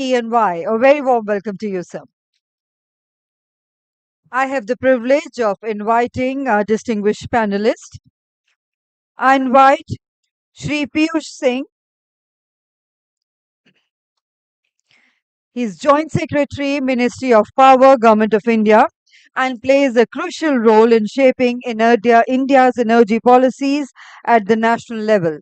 And why? A very warm welcome to you, sir. I have the privilege of inviting our distinguished panelist. I invite Shri Piyush Singh. He's Joint Secretary, Ministry of Power, Government of India, and plays a crucial role in shaping India's energy policies at the national level.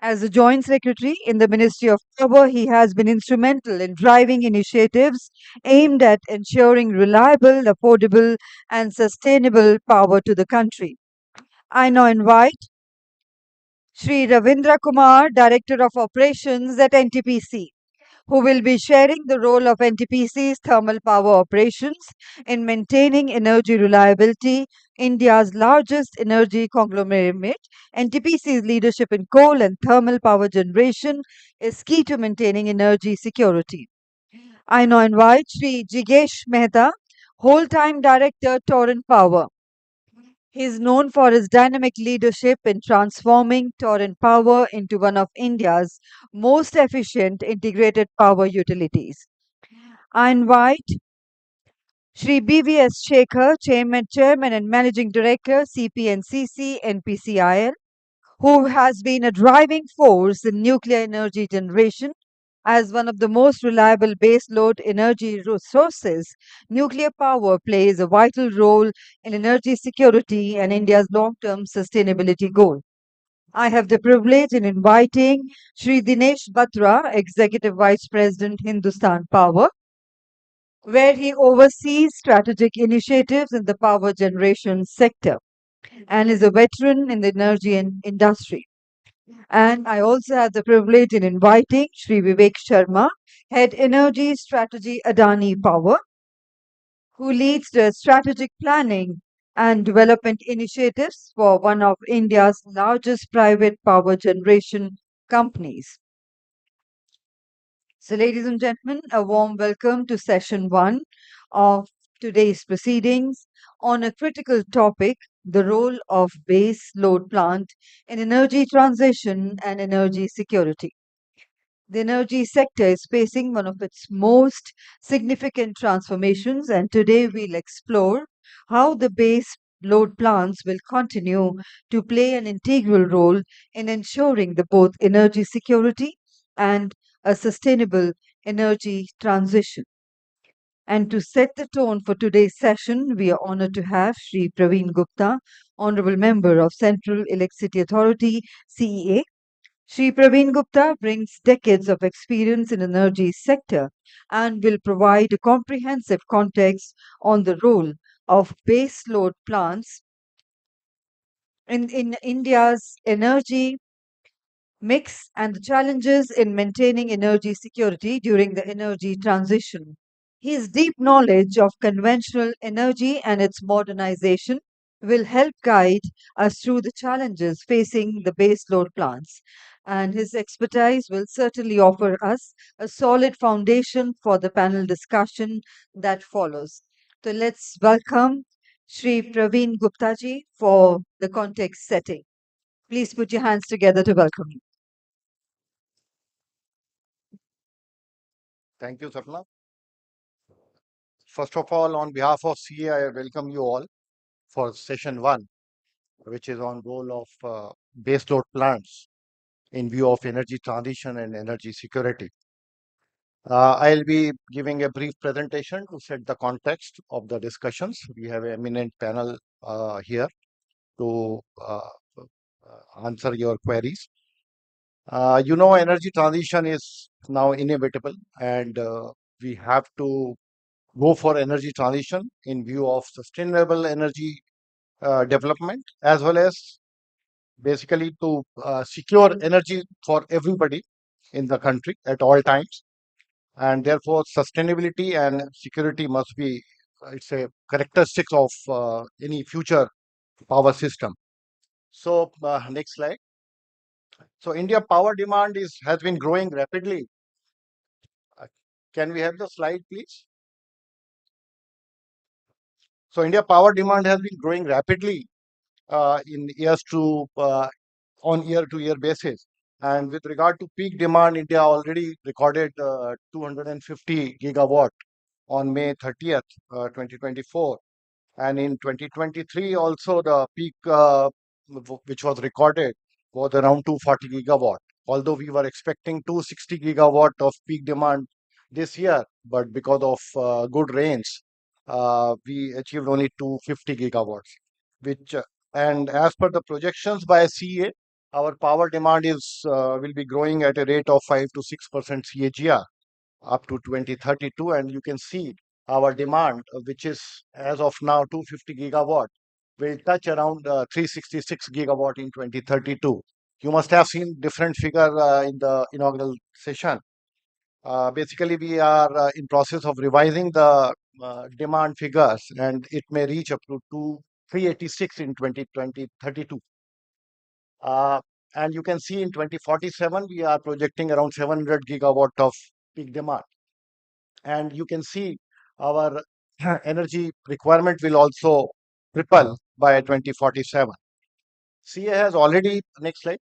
As a Joint Secretary in the Ministry of Power, he has been instrumental in driving initiatives aimed at ensuring reliable, affordable, and sustainable power to the country. I now invite Sri Ravindra Kumar, Director of Operations at NTPC, who will be sharing the role of NTPC's thermal power operations in maintaining energy reliability. India's largest energy conglomerate, NTPC's leadership in coal and thermal power generation is key to maintaining energy security. I now invite Sri Jigesh Mehta, whole-time Director, Torrent Power. He is known for his dynamic leadership in transforming Torrent Power into one of India's most efficient integrated power utilities. I invite Shri BVS Shekhar, Chairman and Managing Director, CPNCC NPCIL, who has been a driving force in nuclear energy generation. As one of the most reliable baseload energy sources, nuclear power plays a vital role in energy security and India's long term sustainability goal. I have the privilege in inviting Sri Dinesh Batra, Executive Vice President, Hindustan Power, where he oversees strategic initiatives in the power generation sector and is a veteran in the energy industry. And I also have the privilege in inviting Sri Vivek Sharma, Head Energy Strategy Adani Power, who leads the strategic planning and development initiatives for one of India's largest private power generation companies. So, ladies and gentlemen, a warm welcome to session one of today's proceedings on a critical topic, the role of base load plant in energy transition and energy security. The energy sector is facing one of its most significant transformations, and today we'll explore how the base load plants will continue to play an integral role in ensuring the both energy security and a sustainable energy transition. And to set the tone for today's session, we are honored to have Sri Praveen Gupta, Honorable Member of Central Electricity Authority, CEA. Sri Praveen Gupta brings decades of experience in energy sector and will provide a comprehensive context on the role of base load plants in India's energy mix and the challenges in maintaining energy security during the energy transition. His deep knowledge of conventional energy and its modernization will help guide us through the challenges facing the baseload plants. And his expertise will certainly offer us a solid foundation for the panel discussion that follows. So let's welcome Sri Praveen Guptaji for the context setting. Please put your hands together to welcome him. Thank you, Sapna. First of all, on behalf of CA, I welcome you all for session one, which is on role of baseload plants in view of energy transition and energy security. I'll be giving a brief presentation to set the context of the discussions. We have an eminent panel here to answer your queries. Energy transition is now inevitable, and we have to go for energy transition in view of sustainable energy development, as well as basically to secure energy for everybody in the country at all times. And therefore, sustainability and security must be, it's a characteristic of any future power system. So, next slide. So, India power demand has been growing rapidly. Uh, Can we have the slide, please? So, India power demand has been growing rapidly in years to on year-to-year basis, And with regard to peak demand, India already recorded 250 gigawatt on May 30th, 2024. And in 2023, also the peak which was recorded was around 240 gigawatt. Although we were expecting 260 gigawatt of peak demand this year, but because of good rains, we achieved only 250 gigawatts. Which and as per the projections by CA, our power demand is will be growing at a rate of 5 to 6% CAGR up to 2032. And you can see our demand, which is as of now 250 gigawatt, will touch around 366 gigawatt in 2032. You must have seen different figure in the inaugural session. Basically, we are in process of revising the demand figures, and it may reach up to 386 in 2032. Uh, and you can see in 2047, we are projecting around 700 gigawatt of peak demand. And you can see our energy requirement will also triple by 2047. CA has already, next slide.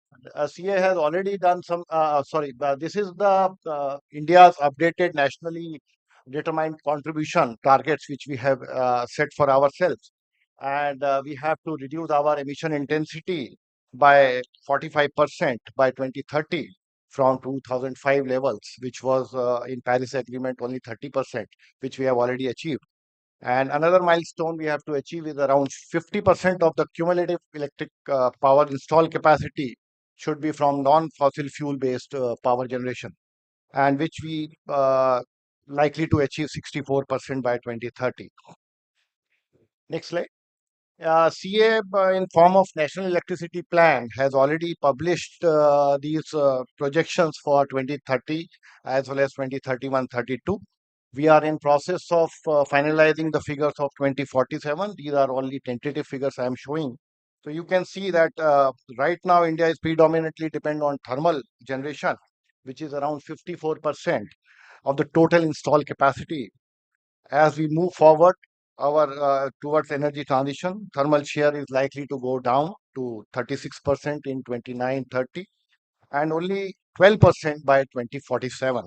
CA has already done some, sorry, this is the India's updated nationally determined contribution targets, which we have set for ourselves. And we have to reduce our emission intensity by 45% by 2030 from 2005 levels, which was in Paris Agreement only 30%, which we have already achieved. And another milestone we have to achieve is around 50% of the cumulative electric power installed capacity should be from non-fossil fuel based power generation, and which we likely to achieve 64% by 2030. Next slide. CA, in form of National Electricity Plan, has already published these projections for 2030 as well as 2031-32. We are in process of finalizing the figures of 2047. These are only tentative figures I am showing. So you can see that right now India is predominantly dependent on thermal generation, which is around 54% of the total installed capacity. As we move forward, our towards energy transition, thermal share is likely to go down to 36% in 29-30 and only 12% by 2047.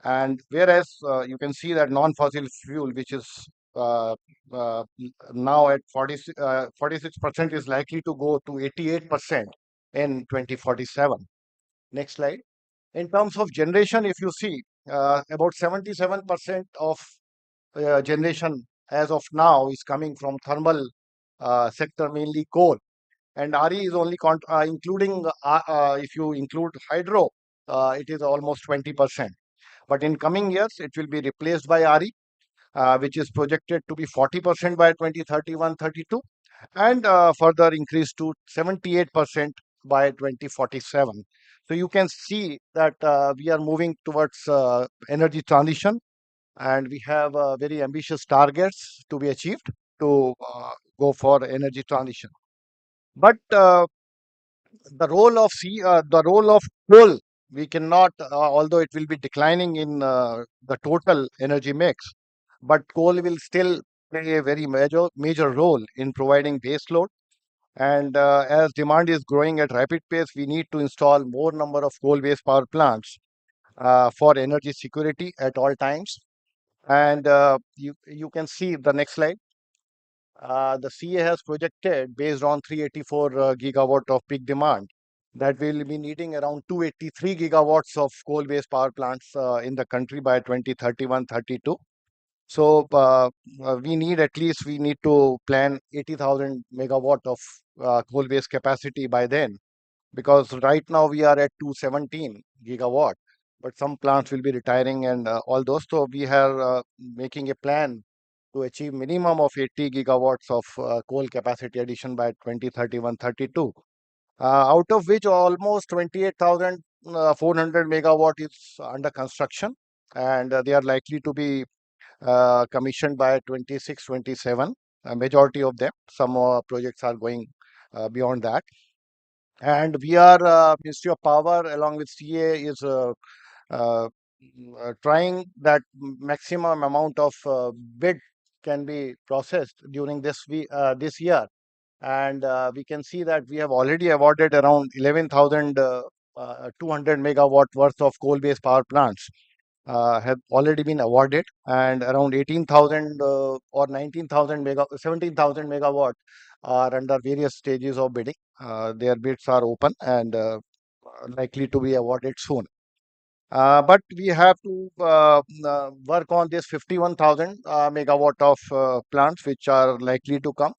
And whereas you can see that non-fossil fuel, which is uh, uh, now at 46% is likely to go to 88% in 2047. Next slide. In terms of generation, if you see, about 77% of generation as of now is coming from thermal sector, mainly coal. And RE is only including, if you include hydro, it is almost 20%. But in coming years, it will be replaced by RE, which is projected to be 40% by 2031-32, and further increase to 78% by 2047. So you can see that we are moving towards energy transition, and we have very ambitious targets to be achieved to go for energy transition. But the role of coal, we cannot, although it will be declining in the total energy mix, but coal will still play a very major role in providing base load. And as demand is growing at rapid pace, we need to install more number of coal-based power plants for energy security at all times. And you can see the next slide. The CA has projected, based on 384 gigawatt of peak demand, that we'll be needing around 283 gigawatts of coal-based power plants in the country by 2031-32. So we need to plan 80,000 megawatt of coal-based capacity by then, because right now we are at 217 gigawatt, but some plants will be retiring and all those. So we are making a plan to achieve minimum of 80 gigawatts of coal capacity addition by 2031-32, out of which almost 28,400 megawatt is under construction, and they are likely to be commissioned by 26-27. A majority of them. Some projects are going beyond that. And we are, Ministry of Power along with CA is uh, trying that maximum amount of bid can be processed during this year. And we can see that we have already awarded around 11,000 200 megawatt worth of coal-based power plants have already been awarded, and around 18,000 or 19,000 17,000 megawatt are under various stages of bidding. Their bids are open and likely to be awarded soon. But we have to work on this 51,000 megawatt of plants which are likely to come.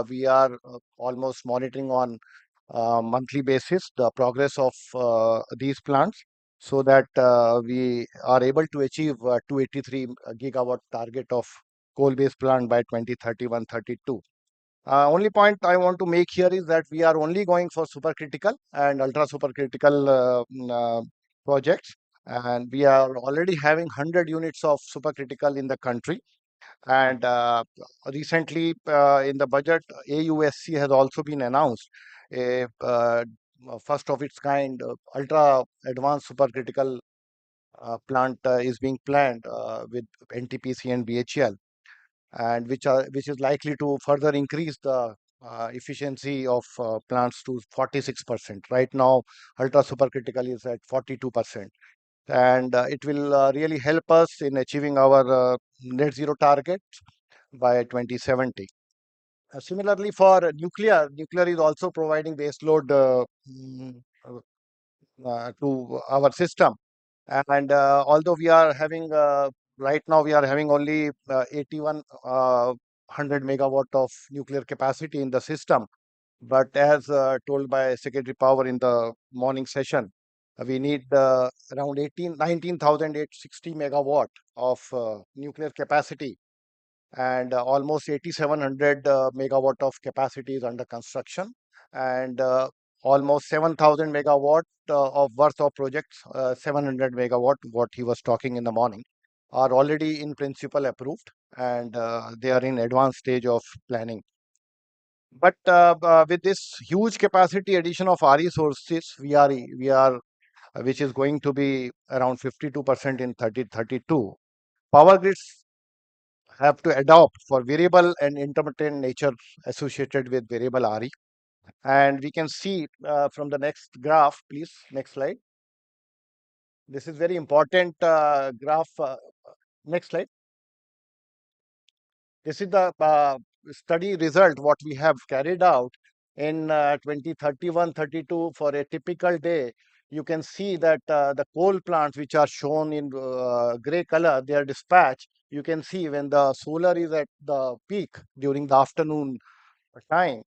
We are almost monitoring on monthly basis the progress of these plants so that we are able to achieve 283 gigawatt target of coal-based plant by 2031-32. Only point I want to make here is that we are only going for supercritical and ultra supercritical projects, and we are already having 100 units of supercritical in the country. And recently, in the budget, AUSC has also been announced a first of its kind ultra advanced supercritical plant is being planned with NTPC and BHEL, and which is likely to further increase the efficiency of plants to 46%. Right now, ultra supercritical is at 42%, and it will really help us in achieving our net zero target by 2070. Similarly, for nuclear is also providing baseload to our system. And although we are having right now we are having only 8100 megawatt of nuclear capacity in the system, but as told by Secretary Power in the morning session, we need around 19,860 megawatt of nuclear capacity, and almost 8,700 megawatt of capacity is under construction, and almost 7,000 megawatt of worth of projects, 700 megawatt, what he was talking in the morning, are already in principle approved, and they are in advanced stage of planning. But with this huge capacity addition of RE sources, we are which is going to be around 52% in 3032. Power grids have to adopt for variable and intermittent nature associated with variable RE. And we can see from the next graph, please, next slide. This is very important graph. Next slide. This is the study result, what we have carried out in 2031-32 for a typical day. You can see that the coal plants, which are shown in gray color, they are dispatched. You can see when the solar is at the peak during the afternoon time,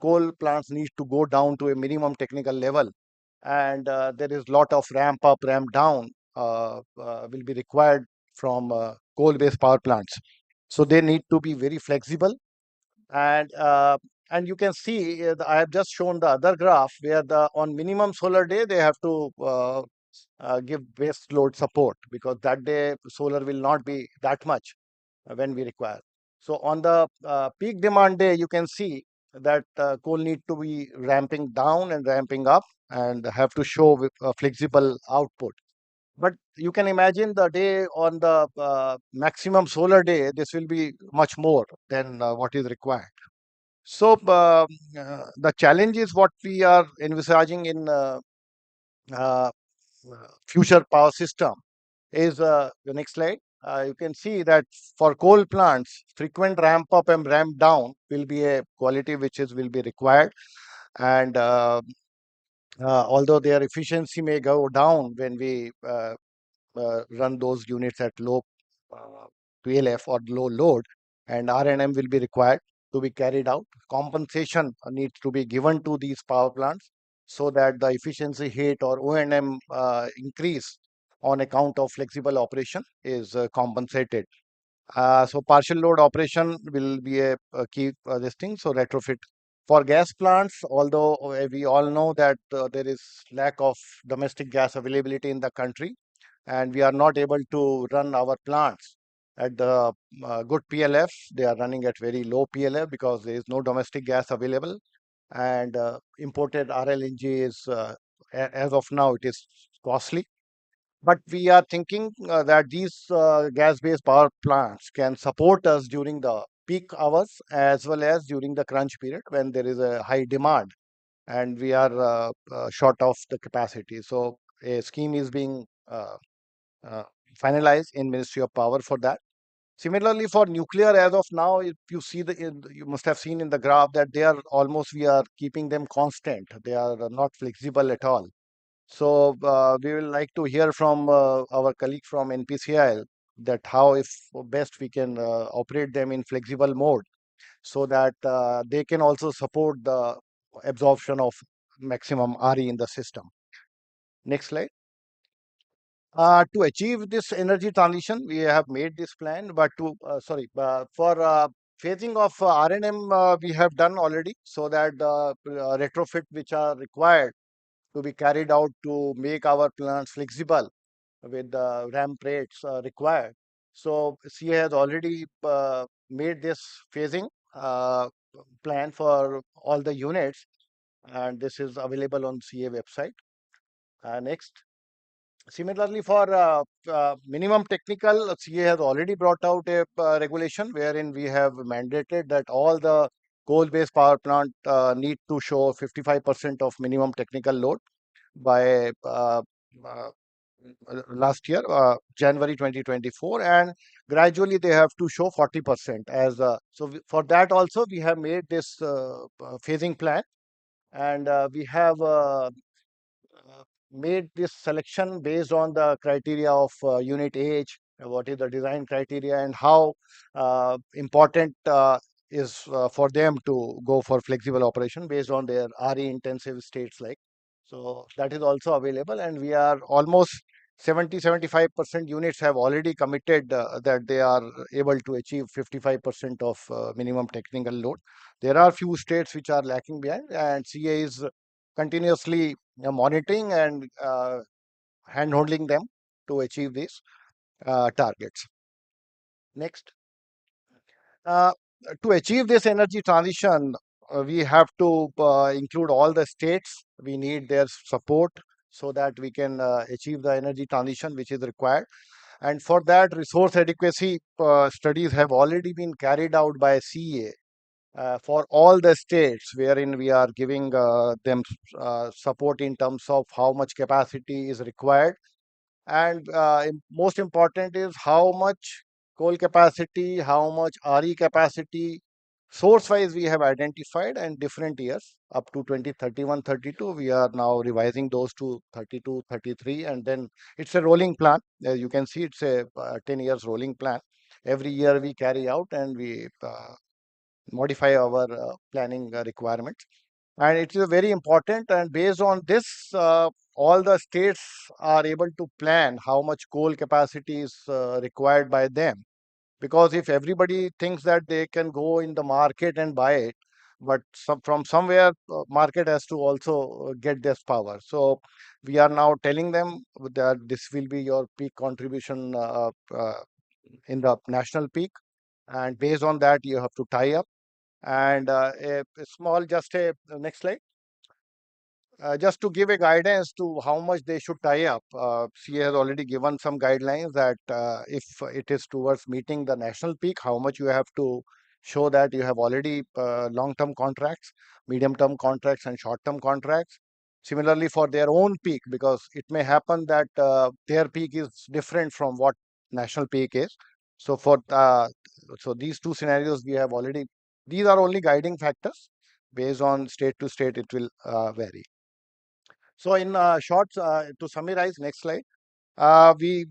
coal plants need to go down to a minimum technical level, and there is lot of ramp up, ramp down will be required from coal-based power plants. So they need to be very flexible, and you can see I have just shown the other graph where the on minimum solar day they have to give base load support, because that day solar will not be that much when we require. So on the peak demand day, you can see that coal need to be ramping down and ramping up and have to show with flexible output. But you can imagine the day on the maximum solar day, this will be much more than what is required. So the challenge is what we are envisaging in uh, future power system is the next slide. You can see that for coal plants, frequent ramp up and ramp down will be a quality which is will be required, and although their efficiency may go down when we run those units at low uh, PLF or low load, and RNM will be required to be carried out. Compensation needs to be given to these power plants so that the efficiency hit or O&M increase on account of flexible operation is compensated. So partial load operation will be a key this thing. So retrofit for gas plants, although we all know that there is lack of domestic gas availability in the country, and we are not able to run our plants at the good PLF. They are running at very low PLF because there is no domestic gas available, and imported RLNG is as of now it is costly. But we are thinking that these gas-based power plants can support us during the peak hours as well as during the crunch period when there is a high demand. and we are short of the capacity. So a scheme is being uh, finalized in Ministry of Power for that. Similarly, for nuclear, as of now, if you see you must have seen in the graph that they are almost, we are keeping them constant. They are not flexible at all. So we will like to hear from our colleague from NPCIL that how, if best, we can operate them in flexible mode so that they can also support the absorption of maximum RE in the system. Next slide. To achieve this energy transition, we have made this plan, but for phasing of R&M, we have done already, so that the retrofit which are required to be carried out to make our plants flexible with the ramp rates required. So CA has already made this phasing plan for all the units, and this is available on CA website. Next. Similarly, for minimum technical, CA has already brought out a regulation wherein we have mandated that all the coal-based power plant need to show 55% of minimum technical load by uh, last year, January 2024, and gradually they have to show 40% as for that also we have made this phasing plan, and we have made this selection based on the criteria of unit age, what is the design criteria, and how important is for them to go for flexible operation based on their RE intensive states like. So that is also available, and we are almost 70-75% units have already committed that they are able to achieve 55% of minimum technical load. There are few states which are lacking behind, and CA is continuously monitoring and hand-holding them to achieve these targets. Next. Uh, to achieve this energy transition, we have to include all the states. We need their support so that we can achieve the energy transition which is required. And for that, resource adequacy studies have already been carried out by CEA for all the states, wherein we are giving them support in terms of how much capacity is required, and most important is how much coal capacity, how much RE capacity. Source wise, we have identified, and different years up to 2031, 32. We are now revising those to 32, 33, and then it's a rolling plan. As you can see, it's a 10 years rolling plan. Every year we carry out and we modify our planning requirements. And it is very important. And based on this, all the states are able to plan how much coal capacity is required by them. Because if everybody thinks that they can go in the market and buy it, but from somewhere, market has to also get this power. So we are now telling them that this will be your peak contribution in the national peak. And based on that, you have to tie up. And a small, just a next slide. Just to give a guidance to how much they should tie up, CA has already given some guidelines that if it is towards meeting the national peak, how much you have to show that you have already long-term contracts, medium-term contracts, and short-term contracts. Similarly, for their own peak, because it may happen that their peak is different from what national peak is. So so these two scenarios we have already. These are only guiding factors. Based on state to state, it will vary. So in short, to summarize, next slide. We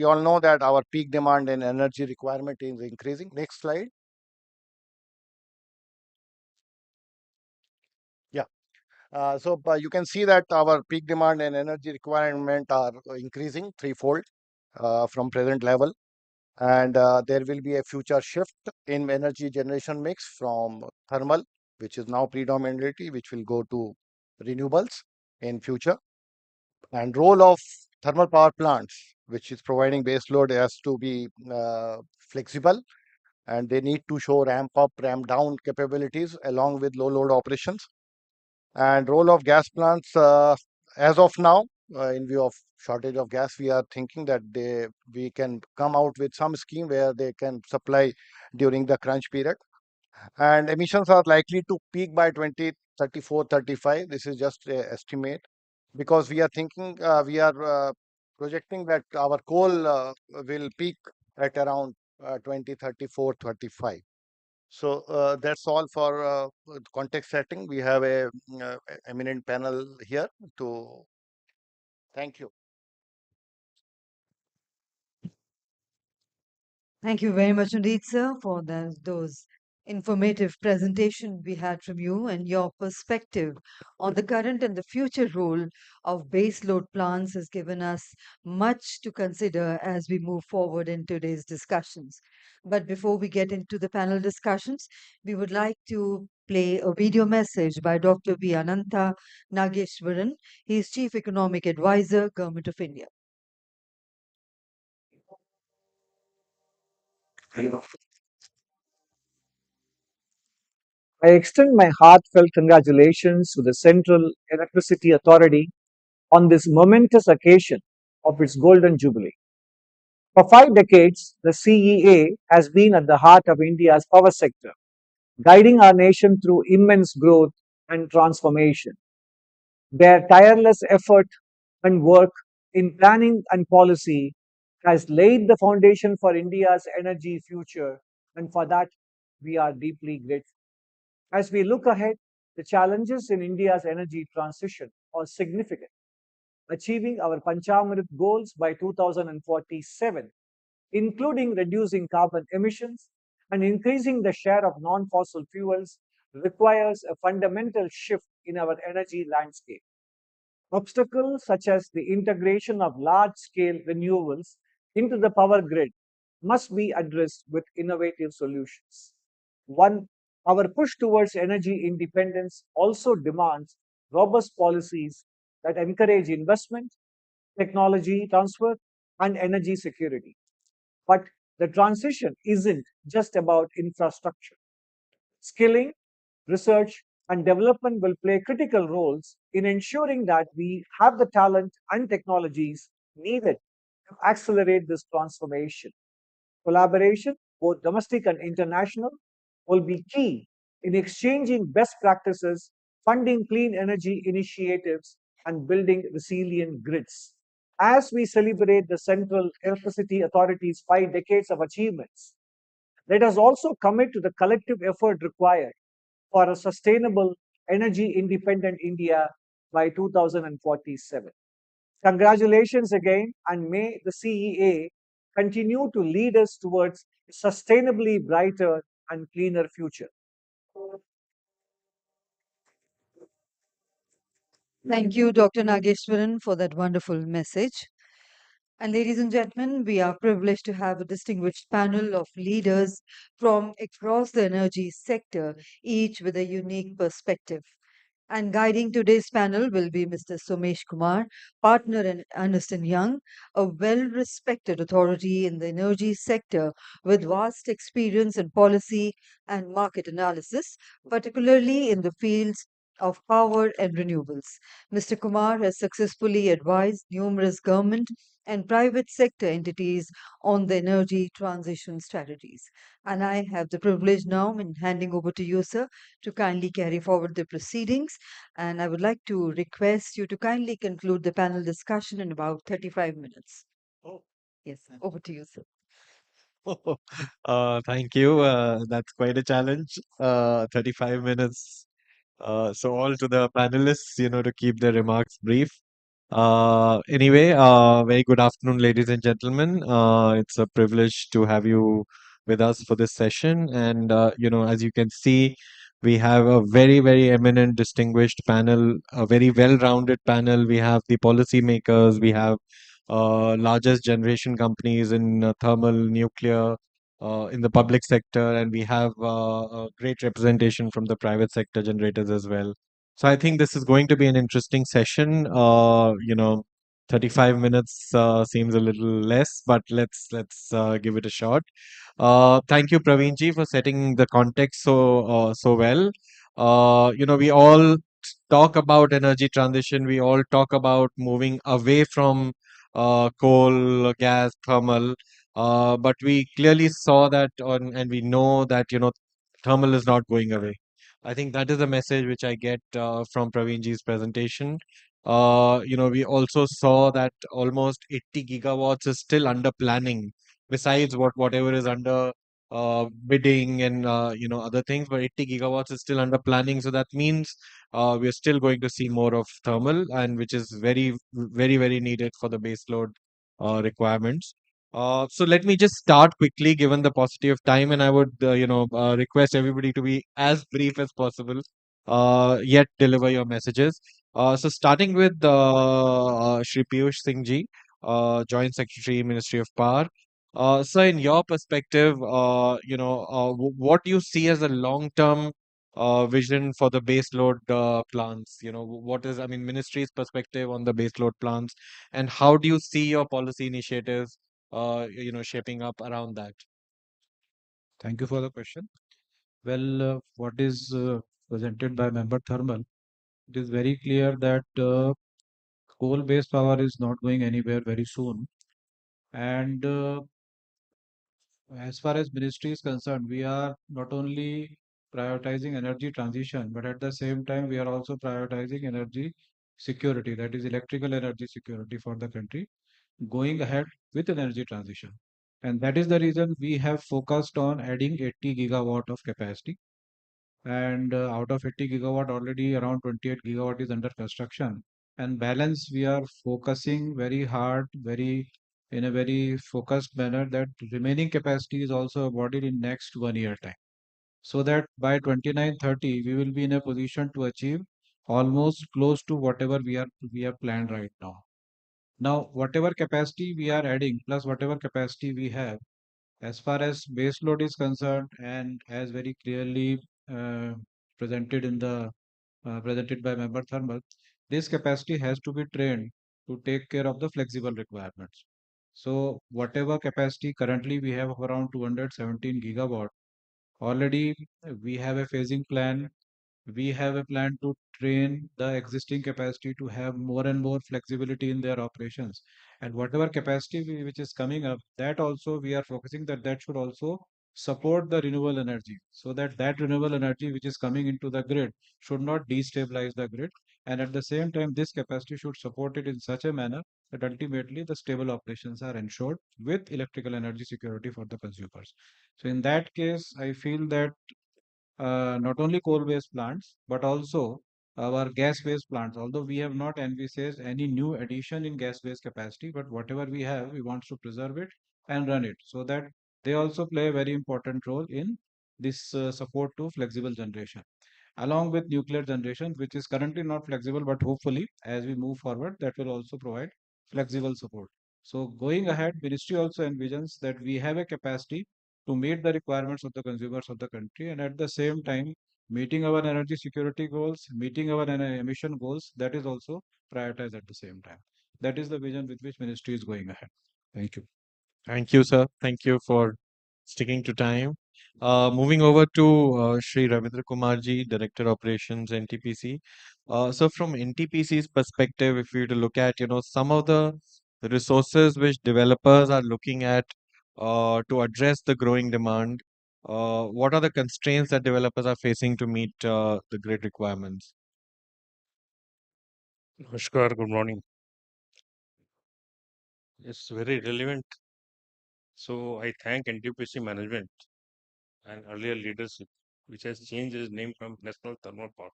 all know that our peak demand and energy requirement is increasing. Next slide. Yeah. You can see that our peak demand and energy requirement are increasing threefold from present level, and there will be a future shift in energy generation mix from thermal, which is now predominantly, which will go to renewables in future. And role of thermal power plants, which is providing base load, has to be flexible, and they need to show ramp up, ramp down capabilities along with low load operations. And role of gas plants, as of now, in view of shortage of gas, we are thinking that we can come out with some scheme where they can supply during the crunch period. and emissions are likely to peak by 2034-35. This is just an estimate because we are thinking, we are projecting that our coal will peak at around 2034-35. So that's all for context setting. We have a eminent panel here to thank you. Thank you very much indeed, sir, for those informative presentation we had from you and your perspective on the current and the future role of baseload plants has given us much to consider as we move forward in today's discussions. But before we get into the panel discussions, we would like to play a video message by Dr. B. Ananta Nageshwaran. He is Chief Economic Advisor, Government of India. I extend my heartfelt congratulations to the Central Electricity Authority on this momentous occasion of its Golden Jubilee. For 5 decades, the CEA has been at the heart of India's power sector, guiding our nation through immense growth and transformation. Their tireless effort and work in planning and policy has laid the foundation for India's energy future, and for that, we are deeply grateful. As we look ahead, the challenges in India's energy transition are significant. Achieving our Panchamrit goals by 2047, including reducing carbon emissions and increasing the share of non fossil fuels, requires a fundamental shift in our energy landscape. Obstacles such as the integration of large scale renewables into the power grid must be addressed with innovative solutions. One, our push towards energy independence also demands robust policies that encourage investment, technology transfer, and energy security. But the transition isn't just about infrastructure. Skilling, research, and development will play critical roles in ensuring that we have the talent and technologies needed to accelerate this transformation. Collaboration, both domestic and international, will be key in exchanging best practices, funding clean energy initiatives, and building resilient grids. As we celebrate the Central Electricity Authority's 5 decades of achievements, let us also commit to the collective effort required for a sustainable, energy independent India by 2047. Congratulations again, and may the CEA continue to lead us towards a sustainably brighter and cleaner future. Thank you, Dr. Nageshwaran, for that wonderful message. And ladies and gentlemen, we are privileged to have a distinguished panel of leaders from across the energy sector, each with a unique perspective. And guiding today's panel will be Mr. Somesh Kumar, partner in Ernst& Young, a well-respected authority in the energy sector with vast experience in policy and market analysis, particularly in the fields of power and renewables. Mr. Kumar has successfully advised numerous government and private sector entities on the energy transition strategies. And I have the privilege now in handing over to you, sir, to kindly carry forward the proceedings. And I would like to request you to kindly conclude the panel discussion in about 35 minutes. Oh, Yes, over to you, sir. thank you. That's quite a challenge. 35 minutes. So all to the panelists, to keep their remarks brief. Anyway, very good afternoon, ladies and gentlemen. It's a privilege to have you with us for this session. And, as you can see, we have a very, very eminent, distinguished panel, a very well-rounded panel. We have the policymakers, we have largest generation companies in thermal, nuclear, in the public sector, and we have a great representation from the private sector generators as well. So I think this is going to be an interesting session. 35 minutes seems a little less, but let's give it a shot. Thank you, Praveen ji, for setting the context so well. We all talk about energy transition. We all talk about moving away from coal, gas, thermal. But we clearly saw that and we know that thermal is not going away. I think that is the message which I get from Praveenji's presentation. We also saw that almost 80 gigawatts is still under planning, besides whatever is under bidding and other things. But 80 gigawatts is still under planning, so that means we are still going to see more of thermal, and which is very, very, very needed for the baseload requirements. So let me just start quickly, given the paucity of time, and I would, request everybody to be as brief as possible, yet deliver your messages. So starting with Shri Piyush Singh ji, Joint Secretary, Ministry of Power. So in your perspective, what do you see as the long-term vision for the base load plants? What is, I mean, ministry's perspective on the base load plants, and how do you see your policy initiatives shaping up around that? Thank you for the question. Well, what is presented by Member Thermal, it is very clear that coal-based power is not going anywhere very soon. And as far as ministry is concerned, we are not only prioritizing energy transition, but at the same time, we are also prioritizing energy security, that is electrical energy security for the country, going ahead with energy transition. And that is the reason we have focused on adding 80 gigawatt of capacity. And out of 80 gigawatt, already around 28 gigawatt is under construction. And balance, we are focusing very hard, in a very focused manner, that remaining capacity is also awarded in next 1 year time. So that by 29-30, we will be in a position to achieve almost close to whatever we have planned right now. Now, whatever capacity we are adding, plus whatever capacity we have, as far as base load is concerned, and as very clearly uh, presented in the presented by Member Thermal, this capacity has to be trained to take care of the flexible requirements. So whatever capacity currently we have of around 217 gigawatt, already we have a phasing plan. We have a plan to train the existing capacity to have more and more flexibility in their operations. And whatever capacity which is coming up, that also we are focusing that that should also support the renewable energy, so that that renewable energy which is coming into the grid should not destabilize the grid. And at the same time, this capacity should support it in such a manner that ultimately the stable operations are ensured with electrical energy security for the consumers. So in that case, I feel that not only coal-based plants, but also our gas-based plants. Although we have not envisaged any new addition in gas-based capacity, but whatever we have, we want to preserve it and run it, so that they also play a very important role in this support to flexible generation, along with nuclear generation, which is currently not flexible, but hopefully as we move forward, that will also provide flexible support. So going ahead, ministry also envisions that we have a capacity to meet the requirements of the consumers of the country, and at the same time meeting our energy security goals, meeting our emission goals, that is also prioritized at the same time. That is the vision with which ministry is going ahead. Thank you. Thank you, sir. Thank you for sticking to time. Moving over to Shri Ravindra Kumar ji, Director Operations, NTPC. So from NTPC's perspective, if we were to look at, some of the resources which developers are looking at to address the growing demand, what are the constraints that developers are facing to meet the grid requirements? Namaskar, good morning. It's very relevant. So I thank NTPC management and earlier leadership, which has changed its name from National Thermal Power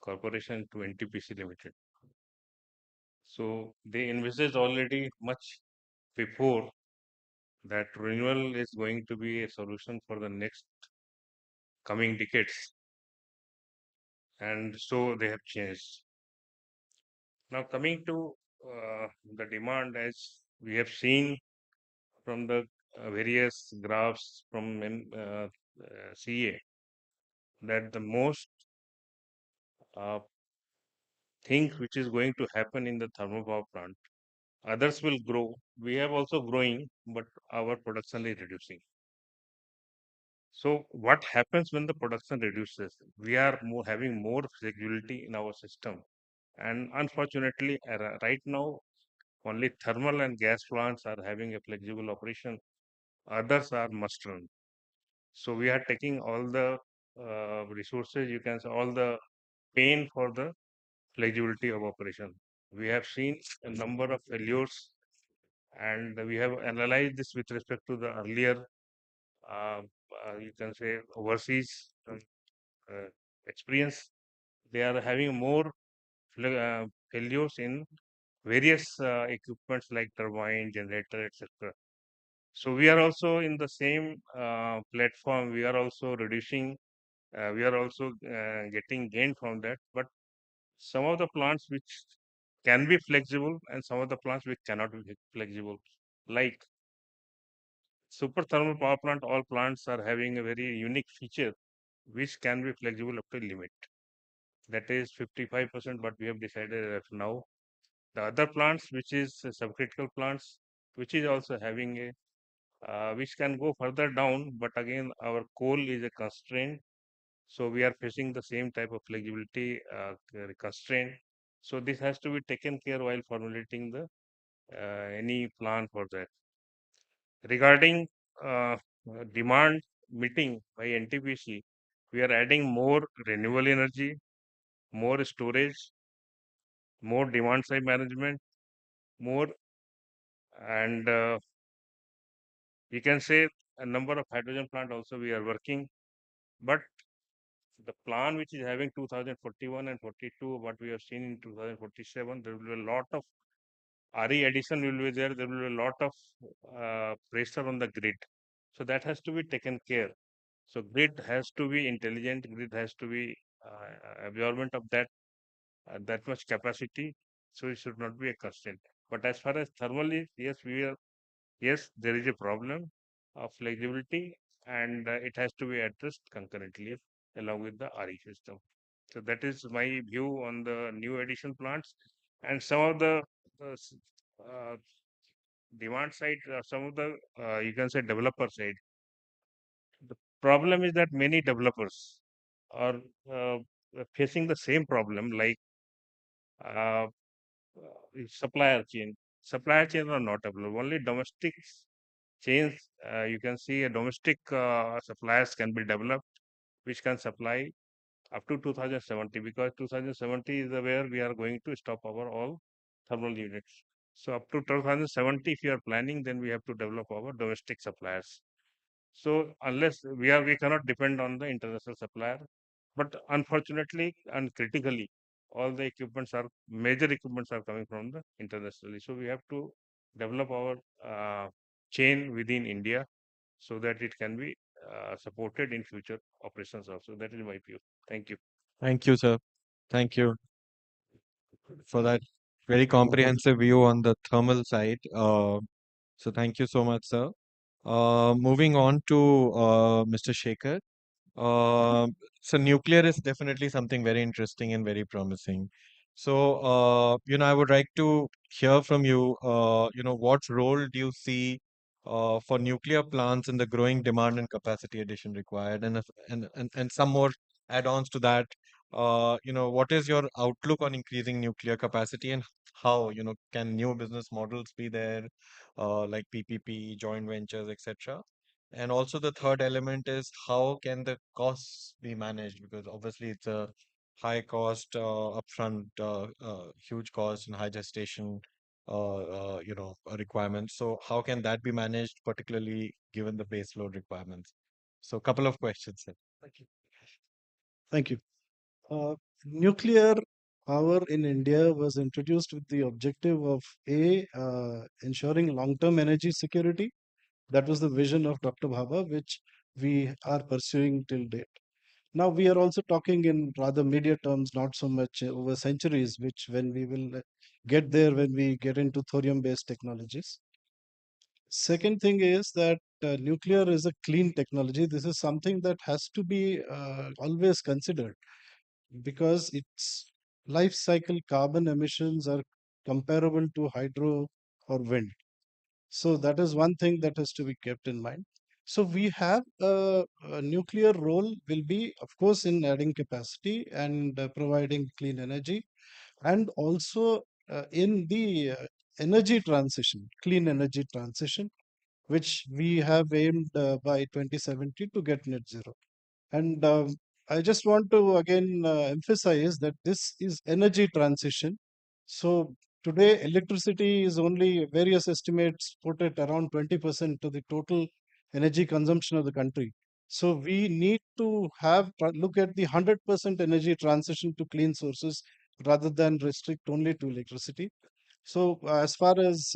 Corporation to NTPC Limited. So they envisaged already much before that renewal is going to be a solution for the next coming decades. And so they have changed. Now coming to the demand, as we have seen from the various graphs from CA, that the most uh, thing which is going to happen in the thermal power plant, others will grow. We have also growing, but our production is reducing. So what happens when the production reduces? We are having more flexibility in our system, and unfortunately, right now only thermal and gas plants are having a flexible operation. Others are must run. So we are taking all the resources, you can say all the pain for the flexibility of operation. We have seen a number of failures, and we have analyzed this with respect to the earlier, uh, you can say, overseas uh, experience. They are having more failures in various equipments like turbine, generator, etc. So we are also in the same platform. We are also reducing. We are also getting gain from that. But some of the plants which can be flexible and some of the plants which cannot be flexible, like super thermal power plant, all plants are having a very unique feature which can be flexible up to limit. That is 55% what we have decided as of now. The other plants, which is subcritical plants, which is also having a which can go further down, but again our coal is a constraint, so we are facing the same type of flexibility constraint. So this has to be taken care while formulating the any plan for that. Regarding demand meeting by NTPC, we are adding more renewable energy, more storage, more demand side management, more, and you can say a number of hydrogen plant also we are working. But the plan which is having 2041 and 42, what we have seen in 2047, there will be a lot of RE addition will be there. There will be a lot of pressure on the grid. So that has to be taken care. So grid has to be intelligent. Grid has to be absorbent of that much capacity. So it should not be a constraint. But as far as thermal is, yes, yes, there is a problem of flexibility, and it has to be addressed concurrently along with the RE system. So that is my view on the new addition plants, and some of the uh, s- uh, demand side, some of the you can say developer side. The problem is that many developers are facing the same problem, like uh, supplier chain. Supplier chain are not available. Only domestic chains, you can see a domestic suppliers can be developed, which can supply up to 2070, because 2070 is the where we are going to stop our all thermal units. So up to 2070, if you are planning, then we have to develop our domestic suppliers. So unless we cannot depend on the international supplier. But unfortunately and critically, all the equipments are major equipments are coming from the internationally. So we have to develop our chain within India so that it can be supported in future operations also. That is my view. Thank you. Thank you, sir. Thank you for that very comprehensive view on the thermal side. So thank you so much, sir. Moving on to Mr. Shekhar. Uh, so nuclear is definitely something very interesting and very promising. So, I would like to hear from you, what role do you see for nuclear plants in the growing demand and capacity addition required? And some more add-ons to that. What is your outlook on increasing nuclear capacity and how, can new business models be there, like PPP, joint ventures, etc.? And also the third element is how can the costs be managed? Because obviously it's a high cost, upfront, huge cost and high gestation, requirements. So how can that be managed, particularly given the base load requirements? So a couple of questions. Sir. Thank you. Thank you. Nuclear power in India was introduced with the objective of ensuring long-term energy security. That was the vision of Dr. Bhabha, which we are pursuing till date. Now we are also talking in rather media terms, not so much over centuries, which when we will get there when we get into thorium-based technologies. Second thing is that nuclear is a clean technology. This is something that has to be always considered because its life cycle carbon emissions are comparable to hydro or wind. So that is one thing that has to be kept in mind. So we have a nuclear role will be, of course, in adding capacity and providing clean energy, and also in the energy transition, clean energy transition, which we have aimed by 2070 to get net zero. And I just want to again emphasize that this is energy transition. So today, electricity is only, various estimates put it around 20% to the total energy consumption of the country. So we need to look at the 100% energy transition to clean sources rather than restrict only to electricity. So as far as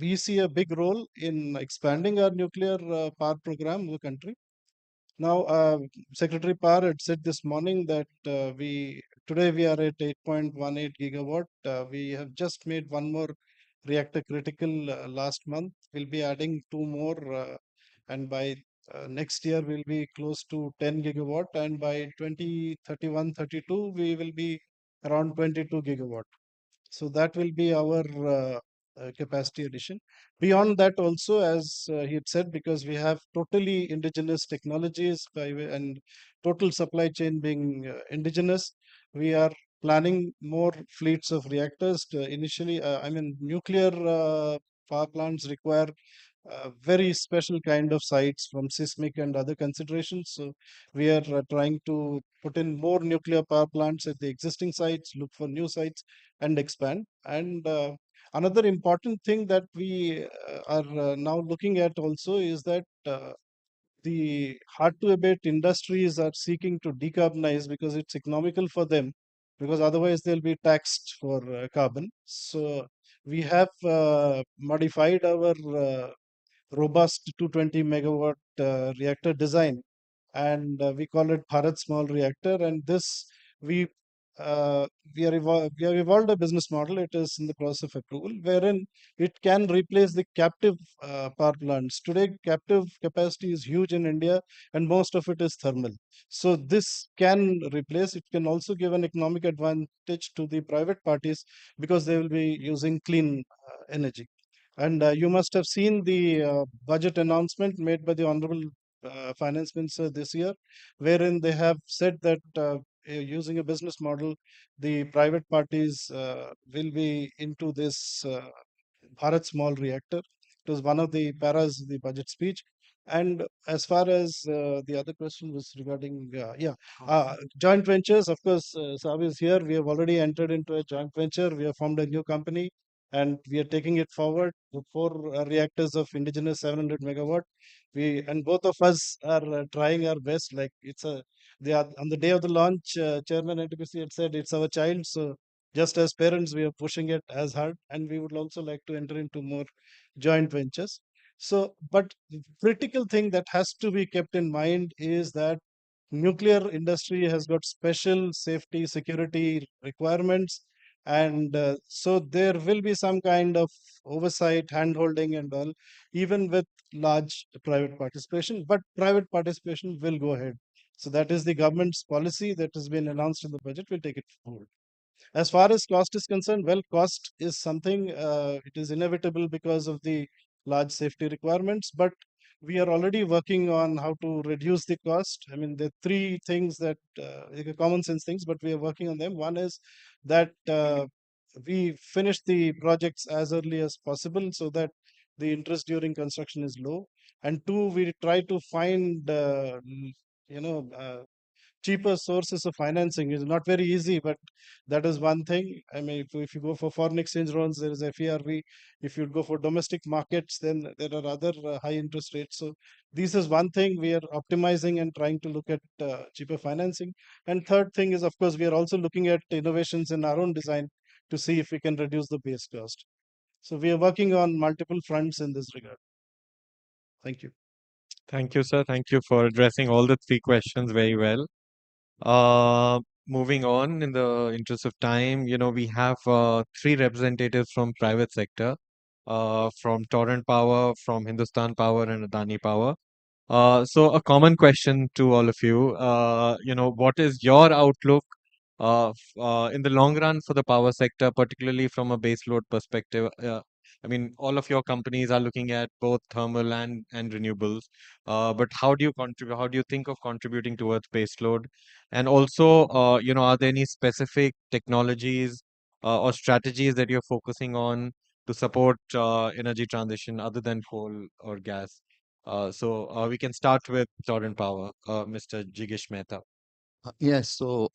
we see a big role in expanding our nuclear power program in the country. Now, Secretary Power had said this morning that we today we are at 8.18 gigawatt. We have just made one more reactor critical last month. We'll be adding two more, and by next year we'll be close to 10 gigawatt, and by 2031-32 we will be around 22 gigawatt. So that will be our capacity addition. Beyond that, also, as he had said, because we have totally indigenous technologies and total supply chain being indigenous, we are planning more fleets of reactors. Initially, I mean, nuclear power plants require very special kind of sites from seismic and other considerations. So we are trying to put in more nuclear power plants at the existing sites, look for new sites, and expand. And another important thing that we are now looking at also is that the hard to abate industries are seeking to decarbonize because it's economical for them, because otherwise they'll be taxed for carbon. So we have modified our robust 220 megawatt reactor design, and we call it Bharat Small Reactor. And this we uh, we have evolved a business model. It is in the process of approval, wherein it can replace the captive power plants. Today, captive capacity is huge in India, and most of it is thermal. So this can replace. It can also give an economic advantage to the private parties because they will be using clean energy. And you must have seen the budget announcement made by the Honorable Finance Minister this year, wherein they have said that using a business model, the private parties will be into this Bharat Small Reactor. It was one of the paras of the budget speech. And as far as the other question was regarding, joint ventures, of course, Sabi is here. We have already entered into a joint venture. We have formed a new company and we are taking it forward. The four reactors of indigenous 700 megawatt. We and both of us are trying our best. Like it's a, they are on the day of the launch. Chairman NTPC had said it's our child. So just as parents, we are pushing it as hard, and we would also like to enter into more joint ventures. So, but the critical thing that has to be kept in mind is that nuclear industry has got special safety security requirements, and so there will be some kind of oversight hand holding and all, even with large private participation, but private participation will go ahead. So that is the government's policy that has been announced in the budget. We'll take it forward. As far as cost is concerned, well, cost is something, it is inevitable because of the large safety requirements, but we are already working on how to reduce the cost. I mean, there are three things that common sense things, but we are working on them. One is that we finish the projects as early as possible so that the interest during construction is low. And two, we try to find, you know, cheaper sources of financing. Is not very easy, but that is one thing. I mean, if you go for foreign exchange loans, there is FERV. If you go for domestic markets, then there are other high interest rates. So this is one thing we are optimizing and trying to look at cheaper financing. And third thing is, of course, we are also looking at innovations in our own design to see if we can reduce the base cost. So we are working on multiple fronts in this regard. Thank you. Thank you, sir. Thank you for addressing all the three questions very well. Uh, Moving on, in the interest of time, we have three representatives from private sector, from Torrent Power, from Hindustan Power, and Adani Power. So a common question to all of you, what is your outlook in the long run for the power sector, particularly from a base load perspective? I mean, all of your companies are looking at both thermal and renewables, but how do you contribute? How do you think of contributing towards base load? And also, are there any specific technologies or strategies that you're focusing on to support energy transition other than coal or gas? We can start with Torrent Power, Mr. Jigish Mehta. Yes, so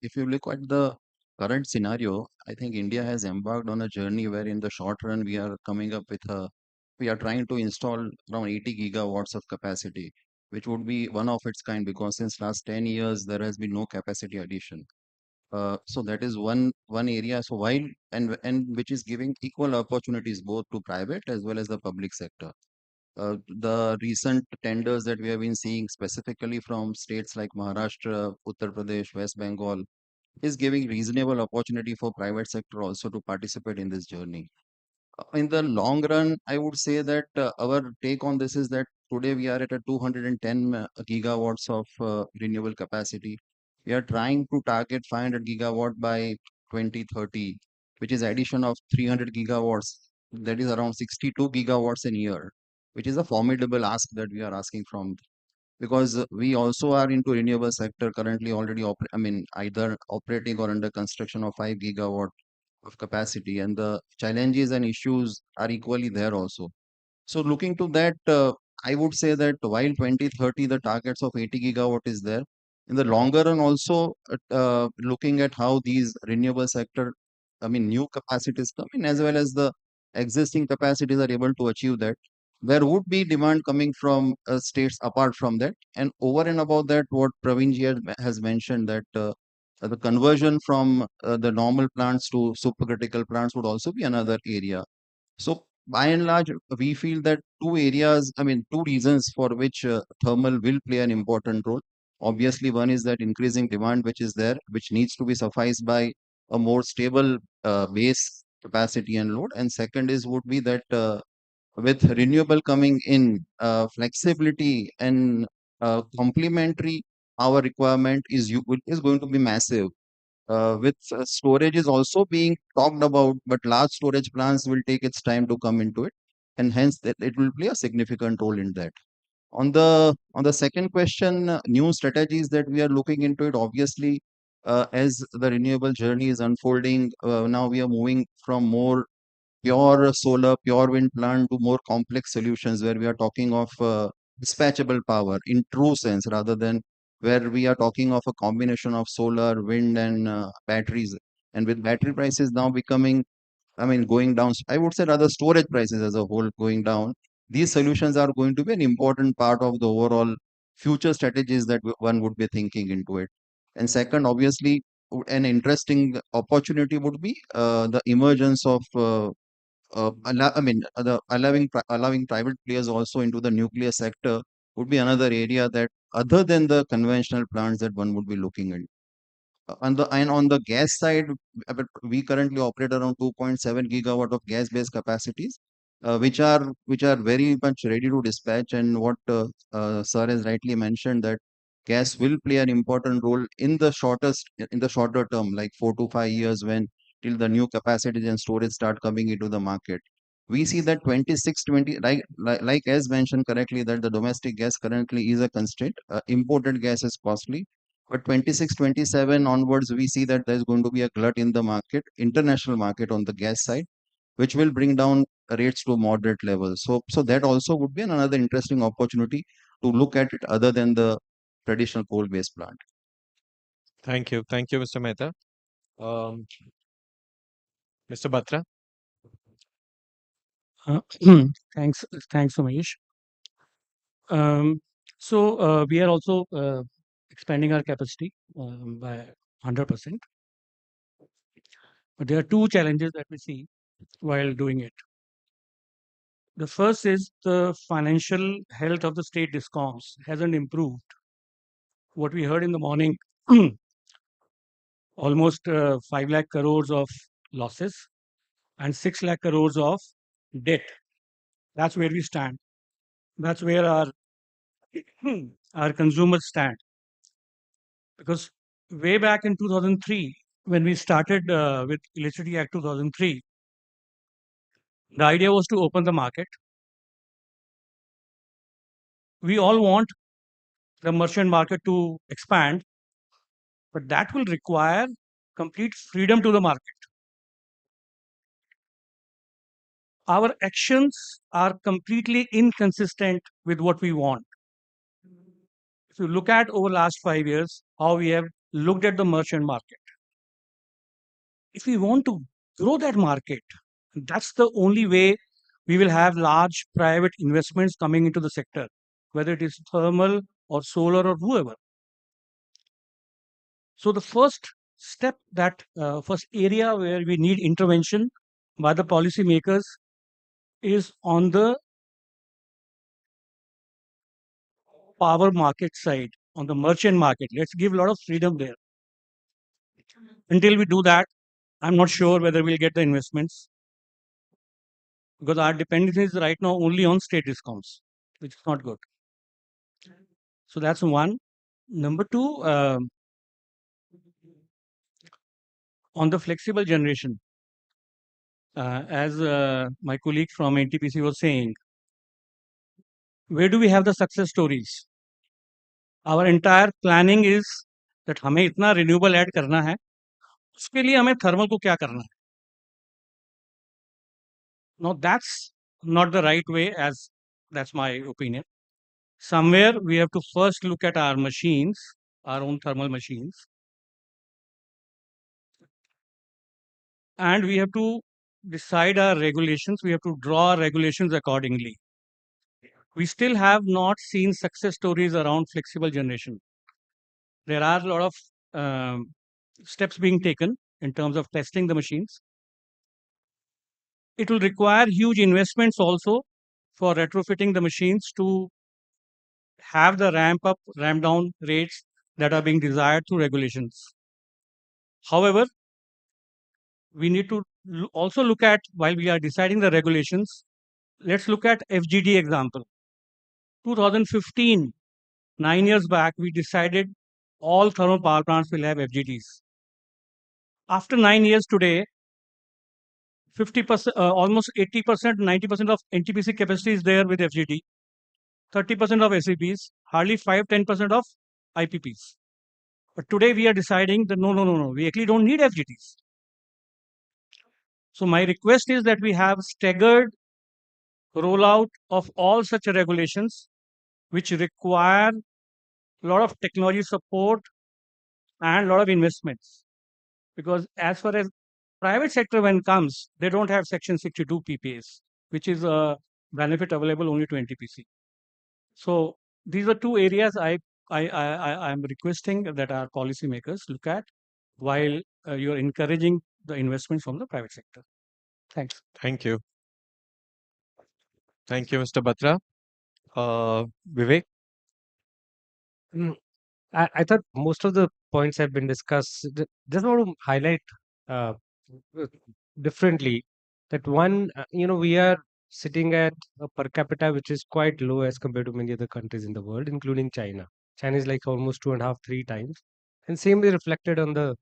if you look at the current scenario, I think India has embarked on a journey where in the short run we are coming up with we are trying to install around 80 gigawatts of capacity, which would be one of its kind because since last 10 years there has been no capacity addition. So that is one area. So while and which is giving equal opportunities both to private as well as the public sector. The recent tenders that we have been seeing specifically from states like Maharashtra, Uttar Pradesh, West Bengal is giving reasonable opportunity for private sector also to participate in this journey. In the long run, I would say that our take on this is that today we are at a 210 gigawatts of renewable capacity. We are trying to target 500 gigawatt by 2030, which is addition of 300 gigawatts. That is around 62 gigawatts in a year, which is a formidable ask that we are asking from because we also are into renewable sector currently already I mean either operating or under construction of 5 gigawatt of capacity and the challenges and issues are equally there also. So looking to that, I would say that while 2030 the targets of 80 gigawatt is there, in the longer run also looking at how these renewable sector, I mean new capacities come in as well as the existing capacities are able to achieve that. There would be demand coming from states apart from that, and over and above that, what Praveen ji has mentioned that the conversion from the normal plants to supercritical plants would also be another area. So by and large, we feel that two areas, I mean, two reasons for which thermal will play an important role. Obviously, one is that increasing demand which is there, which needs to be sufficed by a more stable base capacity and load. And second is would be that with renewable coming in, flexibility and complementary power requirement is going to be massive with storage is also being talked about, but large storage plants will take its time to come into it, and hence that it will play a significant role in that. On the second question, new strategies that we are looking into it, obviously, as the renewable journey is unfolding, now we are moving from more pure solar, pure wind plant to more complex solutions where we are talking of dispatchable power in true sense rather than where we are talking of a combination of solar, wind, and batteries. And with battery prices now becoming, I mean, going down, I would say rather storage prices as a whole going down, these solutions are going to be an important part of the overall future strategies that one would be thinking into it. And second, obviously, an interesting opportunity would be the emergence of allowing private players also into the nuclear sector would be another area that other than the conventional plants that one would be looking at. On the gas side, but we currently operate around 2.7 gigawatt of gas-based capacities, which are very much ready to dispatch. And what Sir has rightly mentioned that gas will play an important role in the shorter term, like 4 to 5 years, when till the new capacities and storage start coming into the market. We see that 2620, like as mentioned correctly, that the domestic gas currently is a constraint. Imported gas is costly, but 26, 27 onwards, we see that there's going to be a glut in the market, international market on the gas side, which will bring down rates to moderate levels. So that also would be another interesting opportunity to look at it other than the traditional coal-based plant. Thank you, Mr. Mehta. Um, Mr. Batra. Uh, thanks, Umesh. Um, we are also expanding our capacity by 100%. But there are two challenges that we see while doing it. The first is the financial health of the state discoms hasn't improved. What we heard in the morning, almost 5 lakh crores of losses and 6 lakh crores of debt. That's where we stand. That's where our consumers stand. Because way back in 2003, when we started with Electricity Act 2003, the idea was to open the market. We all want the merchant market to expand, but that will require complete freedom to the market. Our actions are completely inconsistent with what we want. If you look at over last 5 years, how we have looked at the merchant market, if we want to grow that market, that's the only way we will have large private investments coming into the sector, whether it is thermal or solar or whoever. So the first step, that first area where we need intervention by the policymakers is on the power market side, on the merchant market. Let's give a lot of freedom there. Until we do that, I'm not sure whether we'll get the investments, because our dependency is right now only on state discoms, which is not good. So that's one. Number two, on the flexible generation, as my colleague from NTPC was saying, where do we have the success stories? Our entire planning is that हमें इतना renewable add करना है, उसके लिए हमें thermal को क्या करना है? Now that's not the right way, as that's my opinion. Somewhere we have to first look at our machines, our own thermal machines, and we have to decide our regulations. We have to draw our regulations accordingly. We still have not seen success stories around flexible generation. There are a lot of steps being taken in terms of testing the machines. It will require huge investments also for retrofitting the machines to have the ramp up, ramp down rates that are being desired through regulations. However, we need to also look at, while we are deciding the regulations, let's look at FGD example. 2015, 9 years back, we decided all thermal power plants will have FGDs. After 9 years today, 50%, almost 80%, 90% of NTPC capacity is there with FGD, 30% of SEPs, hardly 5-10% of IPPs. But today we are deciding that no, we actually don't need FGDs. So my request is that we have staggered rollout of all such regulations which require a lot of technology support and a lot of investments. Because as far as private sector when comes, they don't have Section 62 PPAs, which is a benefit available only to NTPC. So these are two areas I'm requesting that our policymakers look at while you're encouraging the investments from the private sector. Thanks. Thank you. Thank you, Mr. Batra. Vivek? Mm, I thought most of the points have been discussed. Just want to highlight uh, uh, differently that one, we are sitting at a per capita which is quite low as compared to many other countries in the world, including China. China is like almost 2.5, 3 times, and same is reflected on the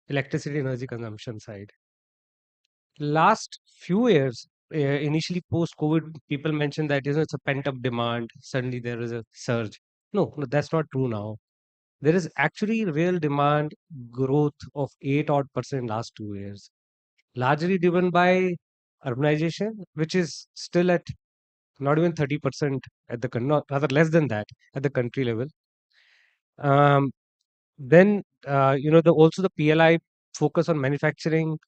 electricity energy consumption side. Last few years, initially post-COVID, people mentioned that it's a pent-up demand. Suddenly there is a surge. No, that's not true now. There is actually real demand growth of 8 odd percent last 2 years, largely driven by urbanization, which is still at not even 30% at the not rather less than that at the country level. Um, then the also the PLI focus on manufacturing,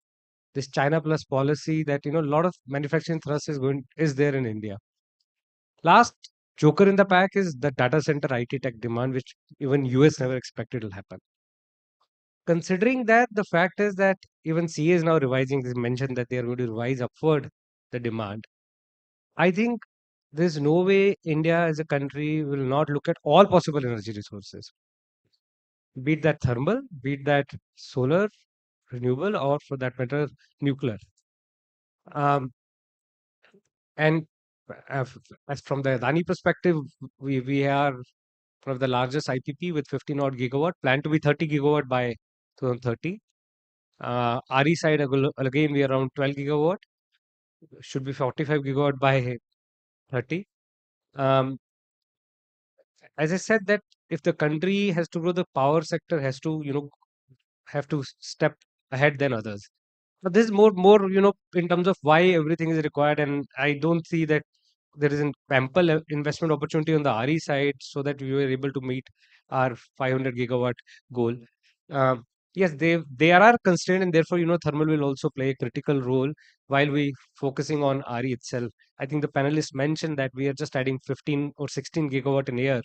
this China plus policy that a lot of manufacturing thrust is there in India. Last joker in the pack is the data center IT tech demand, which even US never expected will happen. Considering that, the fact is that even CA is now revising, they mentioned that they are going to revise upward the demand. I think there's no way India as a country will not look at all possible energy resources, be it that thermal, be it that solar, renewable, or for that matter, nuclear. Um, and as from the Adani perspective, we are one of the largest IPP with 15 odd gigawatt, plan to be 30 gigawatt by 2030. RE side, again, we are around 12 gigawatt, should be 45 gigawatt by 30. Um, as I said, that if the country has to grow, the power sector has to, have to step ahead than others. But this is more, in terms of why everything is required, and I don't see that there is an ample investment opportunity on the RE side so that we were able to meet our 500 gigawatt goal. Um, yes, they are constrained, and therefore, thermal will also play a critical role while we focusing on RE itself. I think the panelists mentioned that we are just adding 15 or 16 gigawatt in a year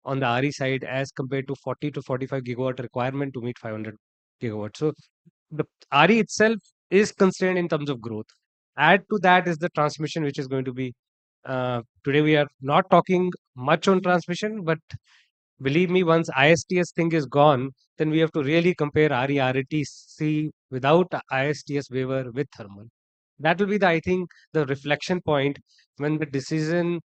on the RE side as compared to 40 to 45 gigawatt requirement to meet 500 gigawatt. So the RE itself is constrained in terms of growth. Add to that is the transmission, which is going to be today we are not talking much on transmission, but believe me, once ISTS thing is gone, then we have to really compare RE-RATC without ISTS waiver with thermal. That will be I think, the reflection point when the decision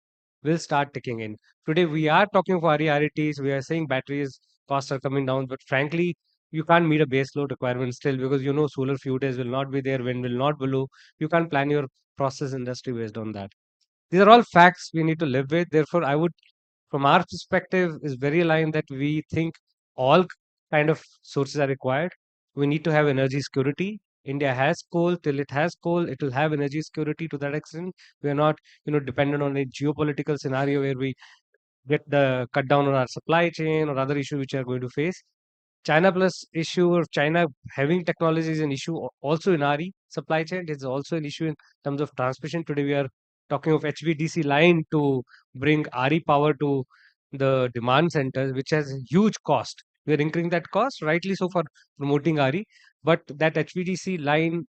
will start ticking in. Today, we are talking for RE-RATs, we are saying batteries costs are coming down, but frankly, you can't meet a base load requirement still because solar few days will not be there, wind will not blow. You can't plan your process industry based on that. These are all facts we need to live with. Therefore, I would, from our perspective, is very aligned that we think all kind of sources are required. We need to have energy security. India has coal. Till it has coal, it will have energy security to that extent. We are not, dependent on a geopolitical scenario where we get the cut down on our supply chain or other issues which are going to face. China plus issue or China having technology is an issue also in RE supply chain. It's also an issue in terms of transmission. Today we are talking of HVDC line to bring RE power to the demand centers, which has a huge cost. We are incurring that cost, rightly so, for promoting RE, but that HVDC line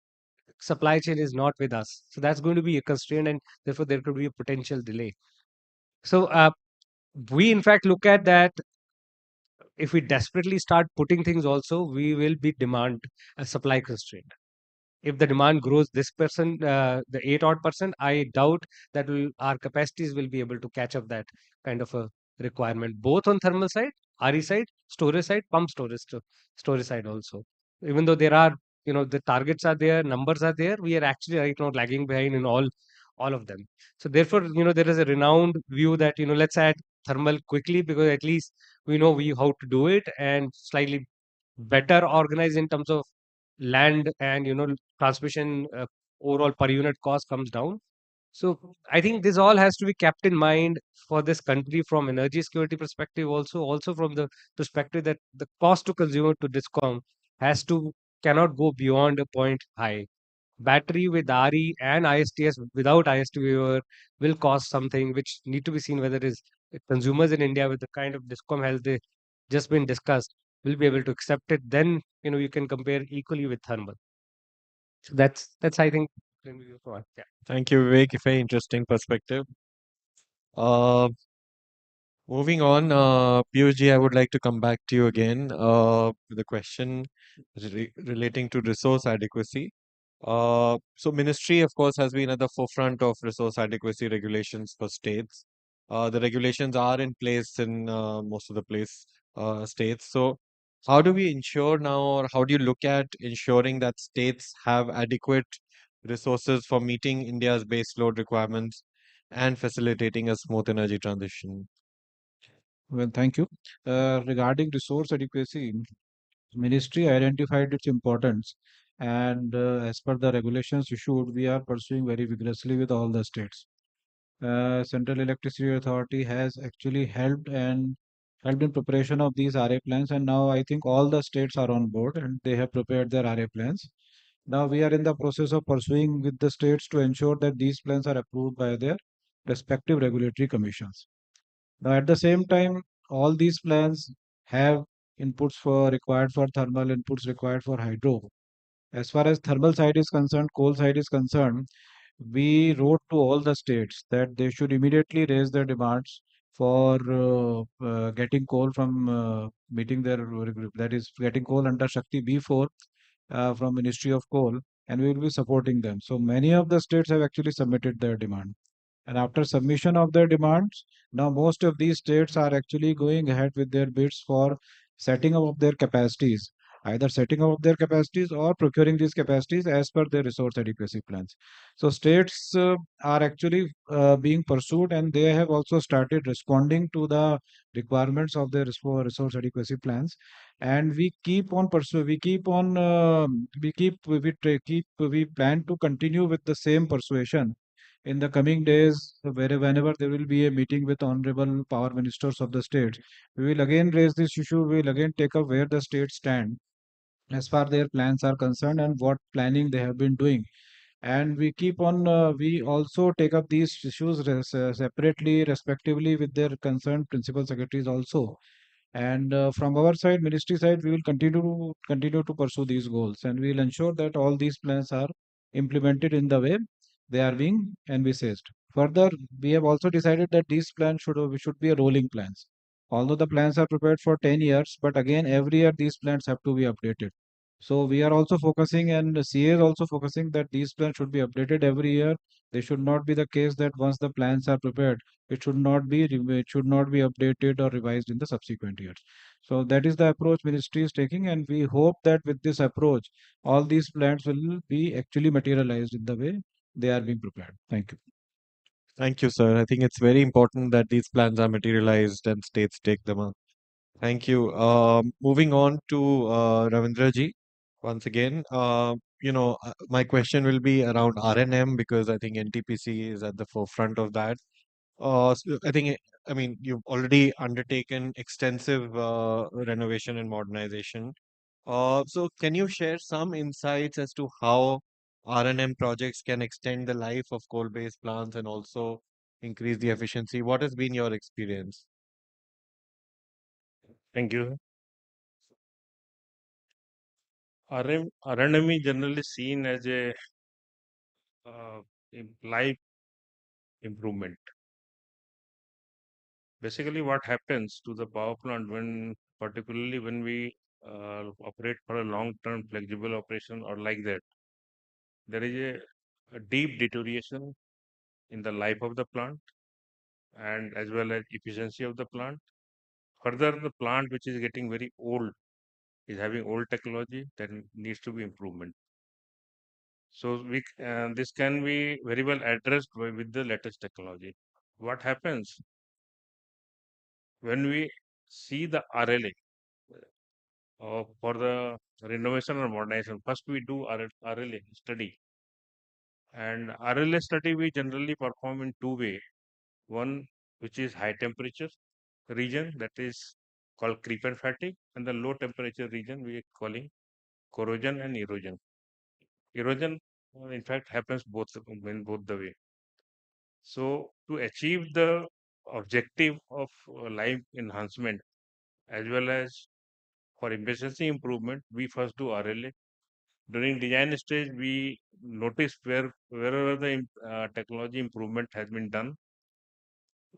supply chain is not with us. So that's going to be a constraint, and therefore there could be a potential delay. So we in fact look at that if we desperately start putting things also, we will be demand supply constraint. If the demand grows this percent, the 8 odd percent, I doubt that our capacities will be able to catch up that kind of a requirement, both on thermal side, RE side, storage side, pump storage side also. Even though there are, the targets are there, numbers are there, we are actually right now lagging behind in all of them. So therefore, there is a renowned view that, let's add thermal quickly because at least we know how to do it and slightly better organized in terms of land and transmission, overall per unit cost comes down. So I think this all has to be kept in mind for this country from energy security perspective, also from the perspective that the cost to consumer to discom has to cannot go beyond a point high. Battery with RE and ISTS without IST waiver will cost something which need to be seen whether it is consumers in India with the kind of discom health they just been discussed will be able to accept it. Then you can compare equally with thermal. So that's I think. Yeah. Thank you, Vivek. Very interesting perspective. Uh, Moving on, Piyush, I would like to come back to you again with a question relating to resource adequacy. So ministry, of course, has been at the forefront of resource adequacy regulations for states. The regulations are in place in most of the states. So how do we ensure now, or how do you look at ensuring that states have adequate resources for meeting India's base load requirements and facilitating a smooth energy transition? Well, thank you. Regarding resource adequacy, Ministry identified its importance, and as per the regulations issued, we are pursuing very vigorously with all the states. Central Electricity Authority has actually helped in preparation of these RA plans, and now I think all the states are on board and they have prepared their RA plans. Now we are in the process of pursuing with the states to ensure that these plans are approved by their respective regulatory commissions. Now, at the same time, all these plans have inputs for required for thermal, inputs required for hydro. As far as thermal side is concerned, coal side is concerned, we wrote to all the states that they should immediately raise their demands for getting coal from meeting their that is getting coal under Shakti B4 from Ministry of Coal, and we will be supporting them. So many of the states have actually submitted their demand. And after submission of their demands, now most of these states are actually going ahead with their bids for setting up of their capacities. either setting up their capacities or procuring these capacities as per their resource adequacy plans. So states are actually being pursued, and they have also started responding to the requirements of their resource adequacy plans. And we keep on pursue, we keep on, we plan to continue with the same persuasion in the coming days, whenever there will be a meeting with honorable power ministers of the states. We will again raise this issue. We will again take up where the states stand as far their plans are concerned and what planning they have been doing. And we keep on, we also take up these issues separately, respectively, with their concerned principal secretaries also. And from our side, ministry side, we will continue to pursue these goals, and we will ensure that all these plans are implemented in the way they are being envisaged. Further, we have also decided that these plans should be a rolling plans. Although the plans are prepared for 10 years, but again, every year these plans have to be updated. So we are also focusing, and the CA is also focusing, that these plans should be updated every year. They should not be the case that once the plans are prepared, it should not be updated or revised in the subsequent years. So that is the approach ministry is taking, and we hope that with this approach, all these plans will be actually materialized in the way they are being prepared. Thank you. Thank you, sir. I think it's very important that these plans are materialized and states take them up. Thank you. Moving on to Ravindra ji. Once again, my question will be around RNM because I think NTPC is at the forefront of that. I mean, you've already undertaken extensive renovation and modernization. So can you share some insights as to how RNM projects can extend the life of coal-based plants and also increase the efficiency? What has been your experience? Thank you. RNM is generally seen as a life improvement. Basically, what happens to the power plant particularly when we operate for a long-term flexible operation or like that, there is a deep deterioration in the life of the plant and as well as efficiency of the plant. Further, the plant which is getting very old is having old technology that needs to be improvement. So this can be very well addressed with the latest technology. What happens when we see the RLA for the renovation or modernization? First, we do RLA study, and RLA study we generally perform in two ways. One, which is high temperature region, that is called creep and fatigue, and the low temperature region we are calling corrosion and erosion. Erosion, in fact, happens in both the way. So to achieve the objective of life enhancement as well as for efficiency improvement, we first do RLA. During design stage, we notice wherever the technology improvement has been done,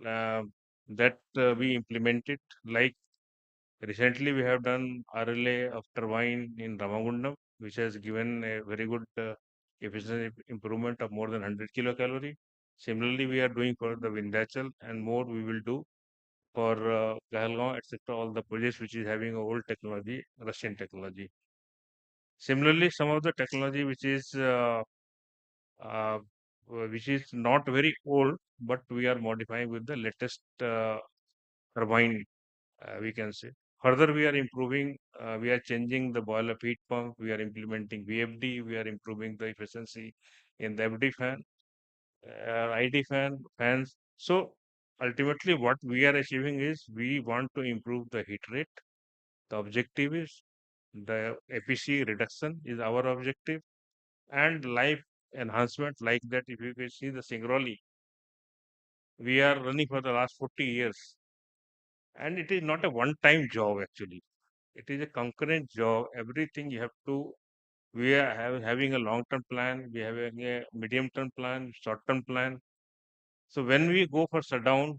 uh, that we implement it. Like recently, we have done RLA of turbine in Ramagundam, which has given a very good efficiency improvement of more than 100 kilocalorie. Similarly, we are doing for the Vindhyachal, and more we will do for Pahalgaon, etc. All the projects which is having a old technology, Russian technology. Similarly, some of the technology uh, which is not very old, but we are modifying with the latest turbine, we can say. Further, we are improving, we are changing the boiler feed pump, we are implementing VFD, we are improving the efficiency in the FD fan, ID fans. So ultimately, what we are achieving is we want to improve the heat rate. The objective is the APC reduction is our objective, and life enhancement like that. If you can see the Singrauli, we are running for the last 40 years, and it is not a one-time job actually. It is a concurrent job. Everything you have to. We are having a long-term plan. We are having a medium-term plan, short-term plan. So when we go for shutdown,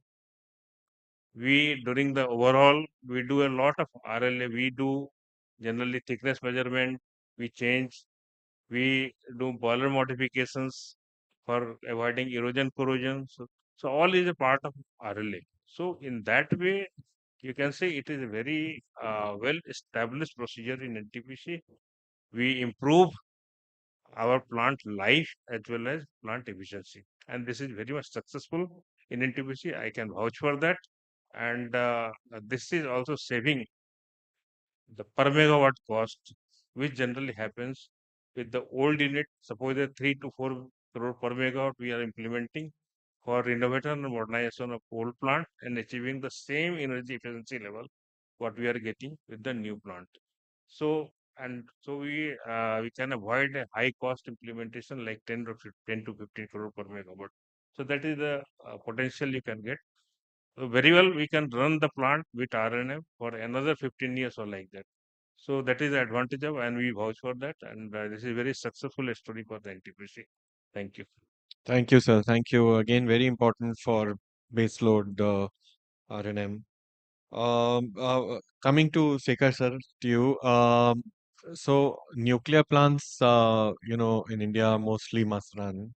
we during the overall we do a lot of RLA. We do generally thickness measurement. We change. We do boiler modifications for avoiding erosion corrosion. So all is a part of RLA. So in that way, You can say it is a very well established procedure in NTPC. We improve our plant life as well as plant efficiency, and this is very much successful in NTPC. I can vouch for that, and this is also saving the per megawatt cost, which generally happens with the old unit. Suppose a 3 to 4 crore per megawatt we are implementing for renovation and modernization of coal plant and achieving the same energy efficiency level what we are getting with the new plant. So we can avoid a high cost implementation like 10 to 15 crore per megawatt. So that is the potential you can get. So very well, we can run the plant with RNM for another 15 years or like that. So that is the advantage of, and we vouch for that. And this is very successful story for the NTPC. Thank you. Thank you, sir. Thank you again. Very important for baseload R&M. Coming to Shekhar sir, to you. So nuclear plants, in India mostly must run.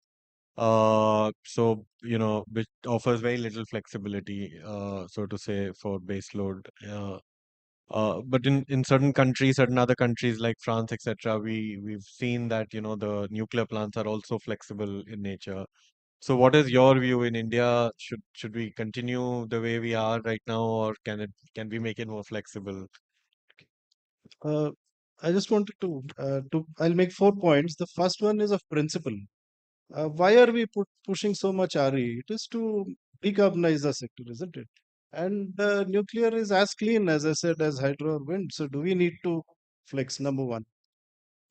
Which offers very little flexibility, so to say, for baseload. But in certain countries, certain other countries like France, etc., we've seen that the nuclear plants are also flexible in nature. So, what is your view in India? Should we continue the way we are right now, or can we make it more flexible? Uh, I just wanted I'll make 4 points. The first one is of principle. Why are we pushing so much RE? It is to decarbonize the sector, isn't it? And nuclear is as clean, as I said, as hydro or wind. So do we need to flex? Number one.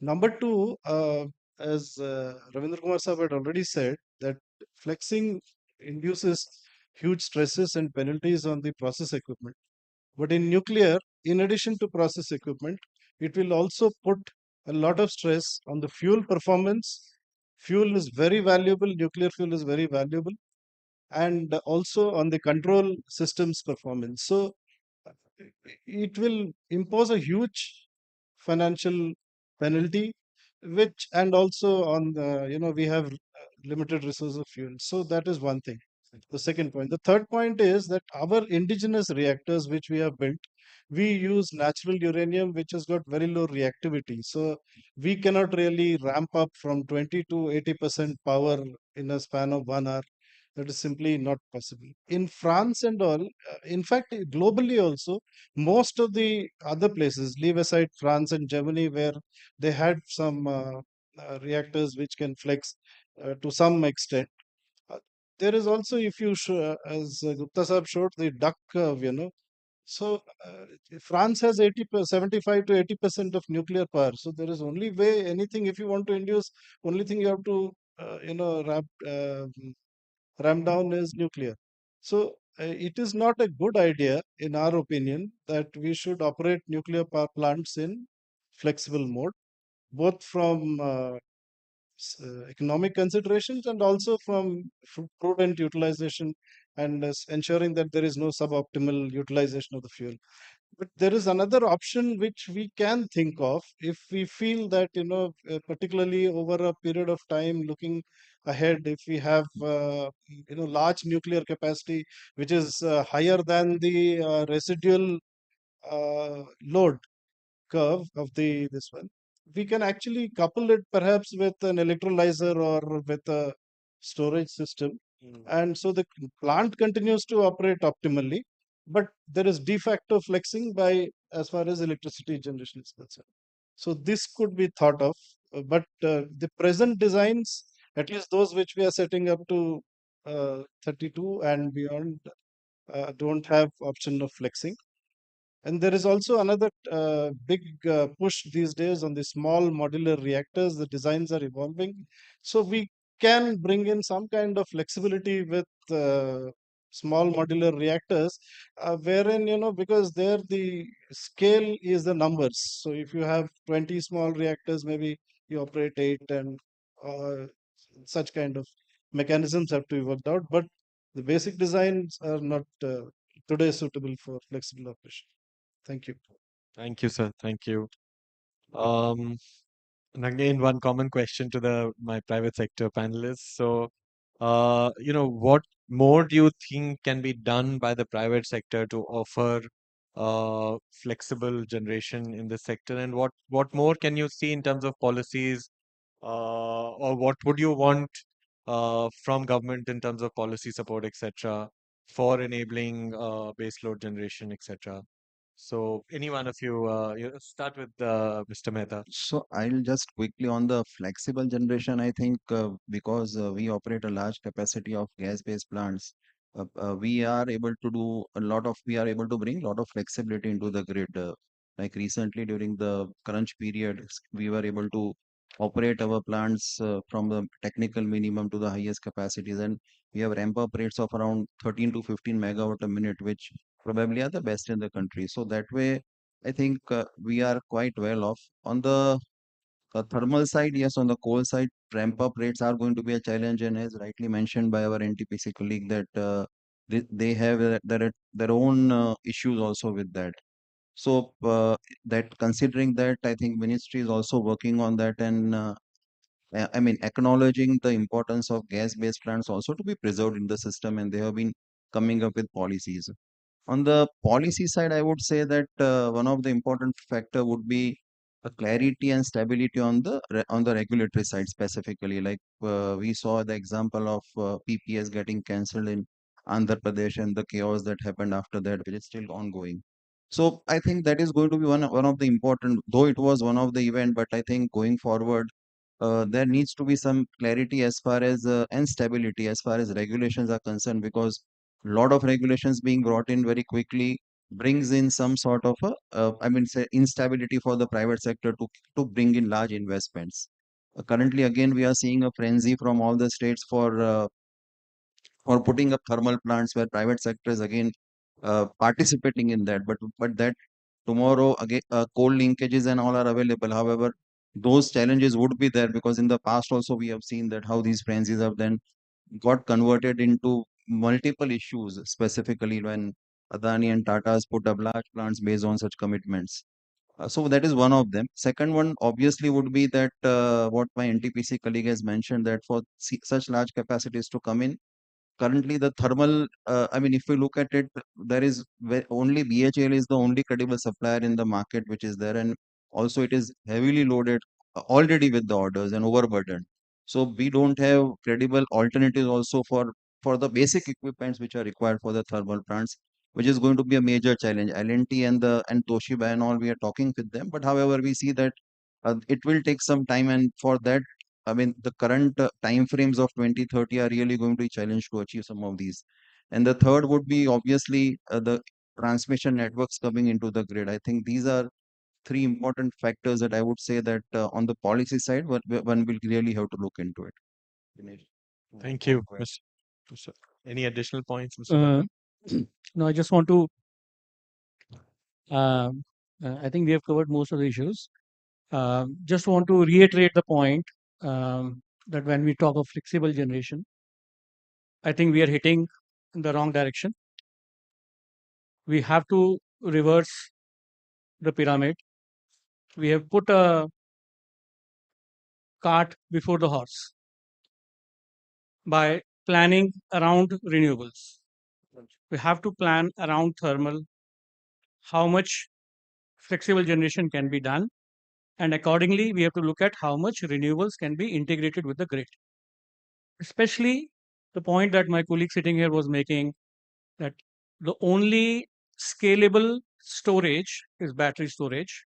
Number two, as Ravindra Kumar Saab had already said, that flexing induces huge stresses and penalties on the process equipment. But in nuclear, in addition to process equipment, it will also put a lot of stress on the fuel performance. Fuel is very valuable, nuclear fuel is very valuable, and also on the control systems performance. So it will impose a huge financial penalty, which and also on the we have limited resource of fuel. So that is one thing. The second point. The third point is that our indigenous reactors, which we have built, we use natural uranium, which has got very low reactivity. So we cannot really ramp up from 20 to 80% power in a span of 1 hour. That is simply not possible. In France and all, in fact, globally also, most of the other places, leave aside France and Germany, where they had some reactors which can flex to some extent. Uh, there is also, if you show, as Gupta Sahab showed, the duck curve. So France has 75 to 80% of nuclear power. So there is only way anything if you want to induce, only thing you have to ram down is nuclear. So it is not a good idea, in our opinion, that we should operate nuclear power plants in flexible mode, both from economic considerations and also from prudent utilization and ensuring that there is no suboptimal utilization of the fuel. But there is another option which we can think of if we feel that, particularly over a period of time looking ahead, if we have, large nuclear capacity, which is higher than the residual load curve of the this one, we can actually couple it perhaps with an electrolyzer or with a storage system, and so the plant continues to operate optimally, but there is de facto flexing by as far as electricity generation is concerned. So this could be thought of, but the present designs, at least those which we are setting up to 32 and beyond, don't have option of flexing. And there is also another big push these days on the small modular reactors. The designs are evolving. So we can bring in some kind of flexibility with small modular reactors, wherein, because there the scale is the numbers. So if you have 20 small reactors, maybe you operate 8, and such kind of mechanisms have to be worked out. But the basic designs are not today suitable for flexible operation. Thank you. Thank you, sir. Thank you. Um, and again, one common question to the my private sector panelists. So, what more do you think can be done by the private sector to offer flexible generation in the sector? And what more can you see in terms of policies, or what would you want from government in terms of policy support, etc., for enabling baseload generation, etc.? So, any one of you, start with Mr. Mehta. So I'll just quickly on the flexible generation. I think because we operate a large capacity of gas-based plants, we are able to do a lot of, we are able to bring a lot of flexibility into the grid. Like recently during the crunch period, we were able to operate our plants from the technical minimum to the highest capacities, and we have ramp up rates of around 13 to 15 megawatt a minute, which probably are the best in the country. So that way, I think we are quite well off. On the thermal side, yes, on the coal side, ramp up rates are going to be a challenge. And as rightly mentioned by our NTPC colleague, that they have their own issues also with that. So that considering that, I think ministry is also working on that, and I mean acknowledging the importance of gas-based plants also to be preserved in the system, and they have been coming up with policies. On the policy side, I would say that one of the important factor would be a clarity and stability on the on the regulatory side specifically. Like we saw the example of PPS getting cancelled in Andhra Pradesh and the chaos that happened after that, which is still ongoing. So I think that is going to be one of the important, though it was one of the event, but I think going forward there needs to be some clarity as far as and stability as far as regulations are concerned, because a lot of regulations being brought in very quickly brings in some sort of a I mean say instability for the private sector to bring in large investments. Currently again we are seeing a frenzy from all the states for putting up thermal plants where private sector is again participating in that, but that tomorrow again coal linkages and all are available. However, those challenges would be there, because in the past also we have seen that how these frenzies have then got converted into multiple issues, specifically when Adani and Tata's put up large plants based on such commitments. So that is one of them. Second one obviously would be that what my NTPC colleague has mentioned, that for such large capacities to come in, currently the thermal, I mean, if we look at it, there is only BHEL is the only credible supplier in the market which is there, and also it is heavily loaded already with the orders and overburdened. So we don't have credible alternatives also for the basic equipments which are required for the thermal plants, which is going to be a major challenge. L&T and Toshiba and all, we are talking with them, but however we see that it will take some time, and for that I mean, the current time frames of 2030 are really going to be challenged to achieve some of these. And the third would be obviously the transmission networks coming into the grid. I think these are three important factors that I would say that on the policy side, one will really have to look into it. Dinesh. Thank you, Mr. Any additional points, Mr. Uh, Bhatt? no, I just want to. Um I think we have covered most of the issues. Just want to reiterate the point that when we talk of flexible generation, I think we are hitting in the wrong direction. We have to reverse the pyramid. We have put a cart before the horse by planning around renewables. We have to plan around thermal, how much flexible generation can be done, and accordingly, we have to look at how much renewables can be integrated with the grid. Especially the point that my colleague sitting here was making, that the only scalable storage is battery storage,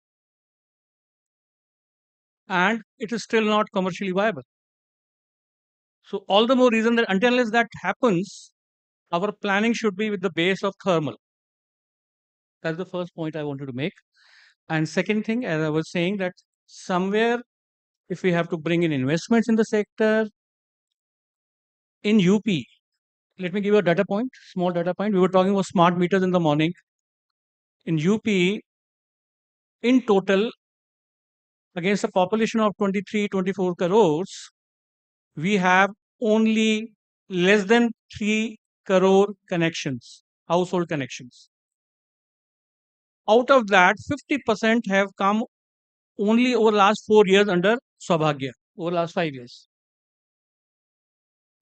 and it is still not commercially viable. So all the more reason that until unless that happens, our planning should be with the base of thermal. That's the first point I wanted to make. And second thing, as I was saying, that somewhere if we have to bring in investments in the sector, in UP, let me give you a data point, small data point. We were talking about smart meters in the morning. In UP, in total, against a population of 23, 24 crores, we have only less than 3 crore connections, household connections. Out of that, 50% have come only over last 4 years under Saubhagya, over last 5 years.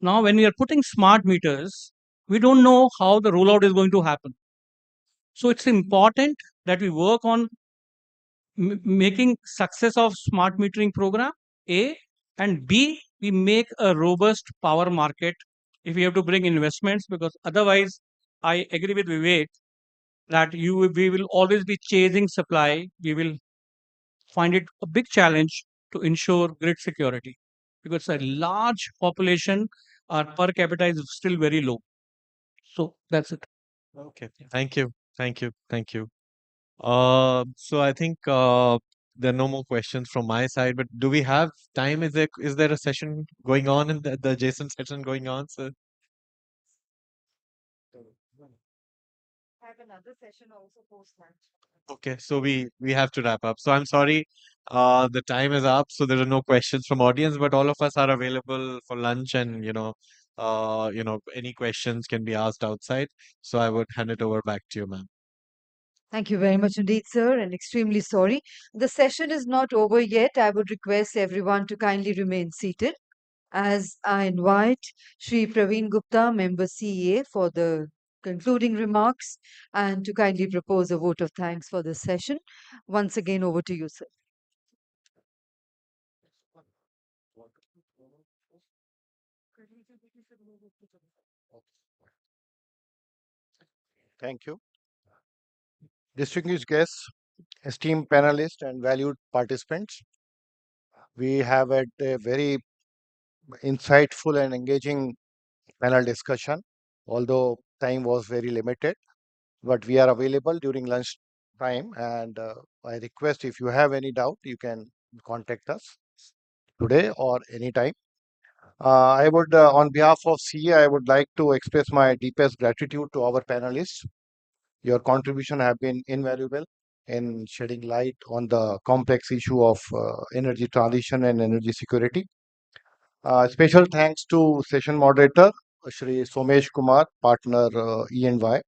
Now, when we are putting smart meters, we don't know how the rollout is going to happen. So it's important that we work on making success of smart metering program, A, and B, we make a robust power market if we have to bring investments, because otherwise, I agree with Vivek that we will always be chasing supply. We will find it a big challenge to ensure grid security because a large population, our per capita is still very low. So that's it. Okay. Thank you. Thank you. Thank you. So I think there are no more questions from my side, but do we have time? Is there a session going on in the adjacent session going on? So Have another session also post lunch. okay, so we have to wrap up. So I'm sorry, the time is up, so there are no questions from audience, but all of us are available for lunch, and any questions can be asked outside. So I would hand it over back to you, ma'am. Thank you very much indeed, sir, and extremely sorry. The session is not over yet. I would request everyone to kindly remain seated as I invite Shri Praveen Gupta, Member CEA, for the concluding remarks and to kindly propose a vote of thanks for this session. Once again, over to you, sir. Thank you. Distinguished guests, esteemed panelists, and valued participants, we have had a very insightful and engaging panel discussion, although time was very limited. But we are available during lunch time, and I request if you have any doubt, you can contact us today or anytime. I would, on behalf of CA, I would like to express my deepest gratitude to our panelists. Your contribution have been invaluable in shedding light on the complex issue of energy transition and energy security. Special thanks to session moderator Shri Somesh Kumar, partner E&Y.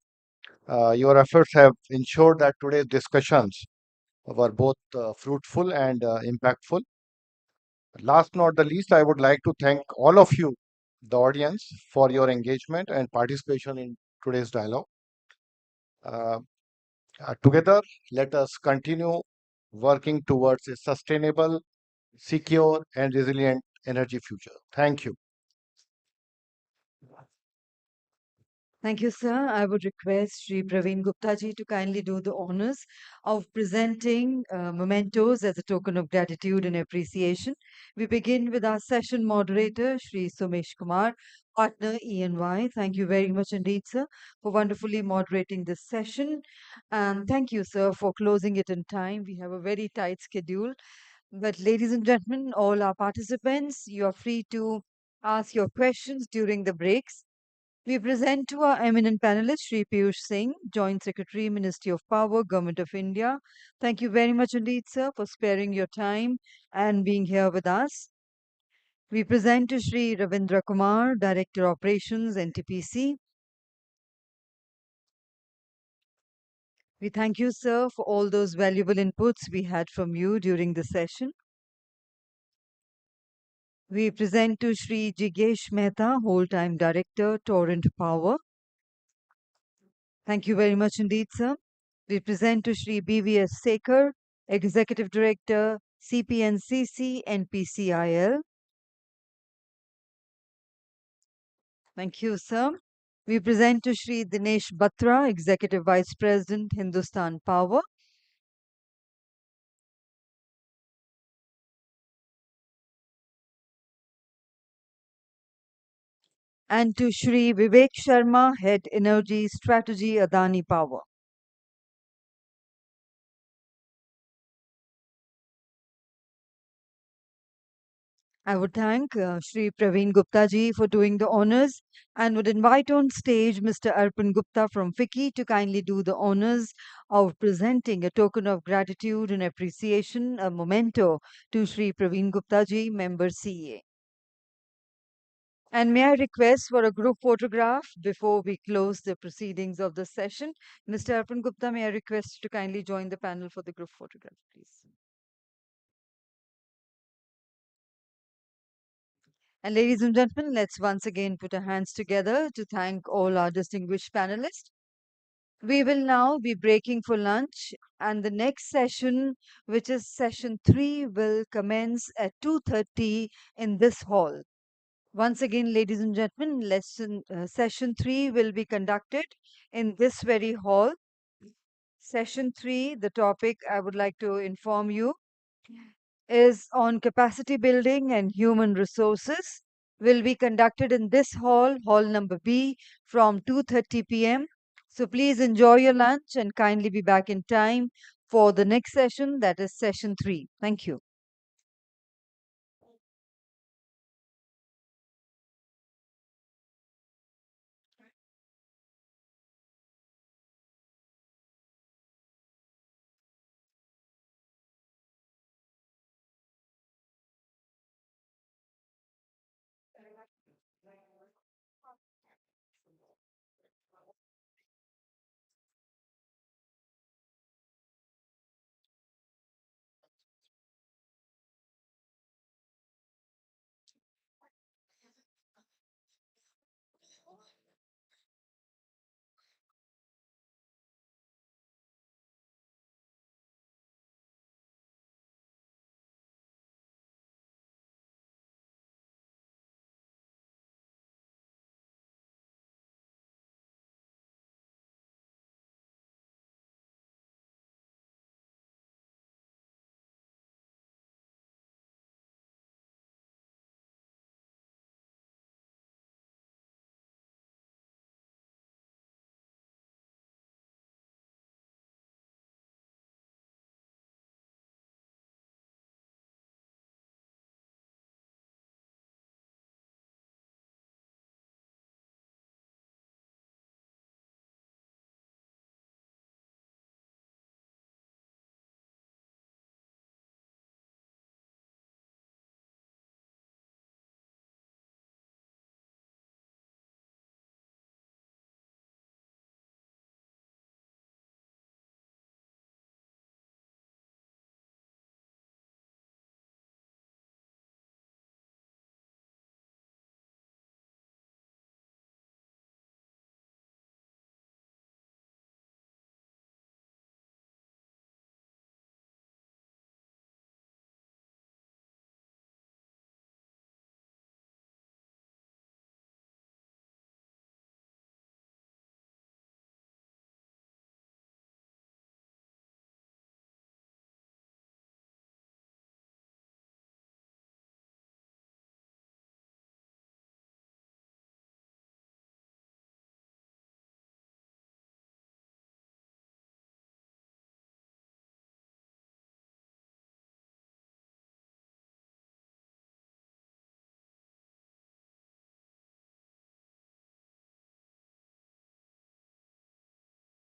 Your efforts have ensured that today's discussions were both fruitful and impactful. Last not the least, I would like to thank all of you, the audience, for your engagement and participation in today's dialogue. Uh, Together, let us continue working towards a sustainable, secure, and resilient energy future. Thank you. Thank you, sir. I would request Sri Praveen Gupta ji to kindly do the honors of presenting mementos as a token of gratitude and appreciation. We begin with our session moderator, Sri Somesh Kumar, partner E&Y. Thank you very much indeed, sir, for wonderfully moderating this session. And thank you, sir, for closing it in time. We have a very tight schedule. But, ladies and gentlemen, all our participants, you are free to ask your questions during the breaks. We present to our eminent panelist, Sri Piyush Singh, Joint Secretary, Ministry of Power, Government of India. Thank you very much indeed, sir, for sparing your time and being here with us. We present to Sri Ravindra Kumar, Director Operations, NTPC. We thank you, sir, for all those valuable inputs we had from you during the session. We present to Sri Jigesh Mehta, Whole-Time Director, Torrent Power. Thank you very much indeed, sir. We present to Sri BVS Sekar, Executive Director, CPNCC NPCIL. Thank you, sir. We present to Sri Dinesh Batra, Executive Vice President, Hindustan Power. And to Sri Vivek Sharma, Head Energy Strategy, Adani Power. I would thank Sri Praveen Gupta ji for doing the honors and would invite on stage Mr. Arpan Gupta from FICCI to kindly do the honors of presenting a token of gratitude and appreciation, a memento to Sri Praveen Gupta ji, member CA. And may I request for a group photograph before we close the proceedings of the session? Mr. Arpan Gupta, may I request you to kindly join the panel for the group photograph, please? And ladies and gentlemen, let's once again put our hands together to thank all our distinguished panelists. We will now be breaking for lunch, and the next session, which is session 3, will commence at 2:30 in this hall. Once again, ladies and gentlemen, session 3 will be conducted in this very hall. Session 3, the topic I would like to inform you is on capacity building and human resources, will be conducted in this hall, hall number B, from 2:30 p.m. So please enjoy your lunch and kindly be back in time for the next session, that is session 3. Thank you.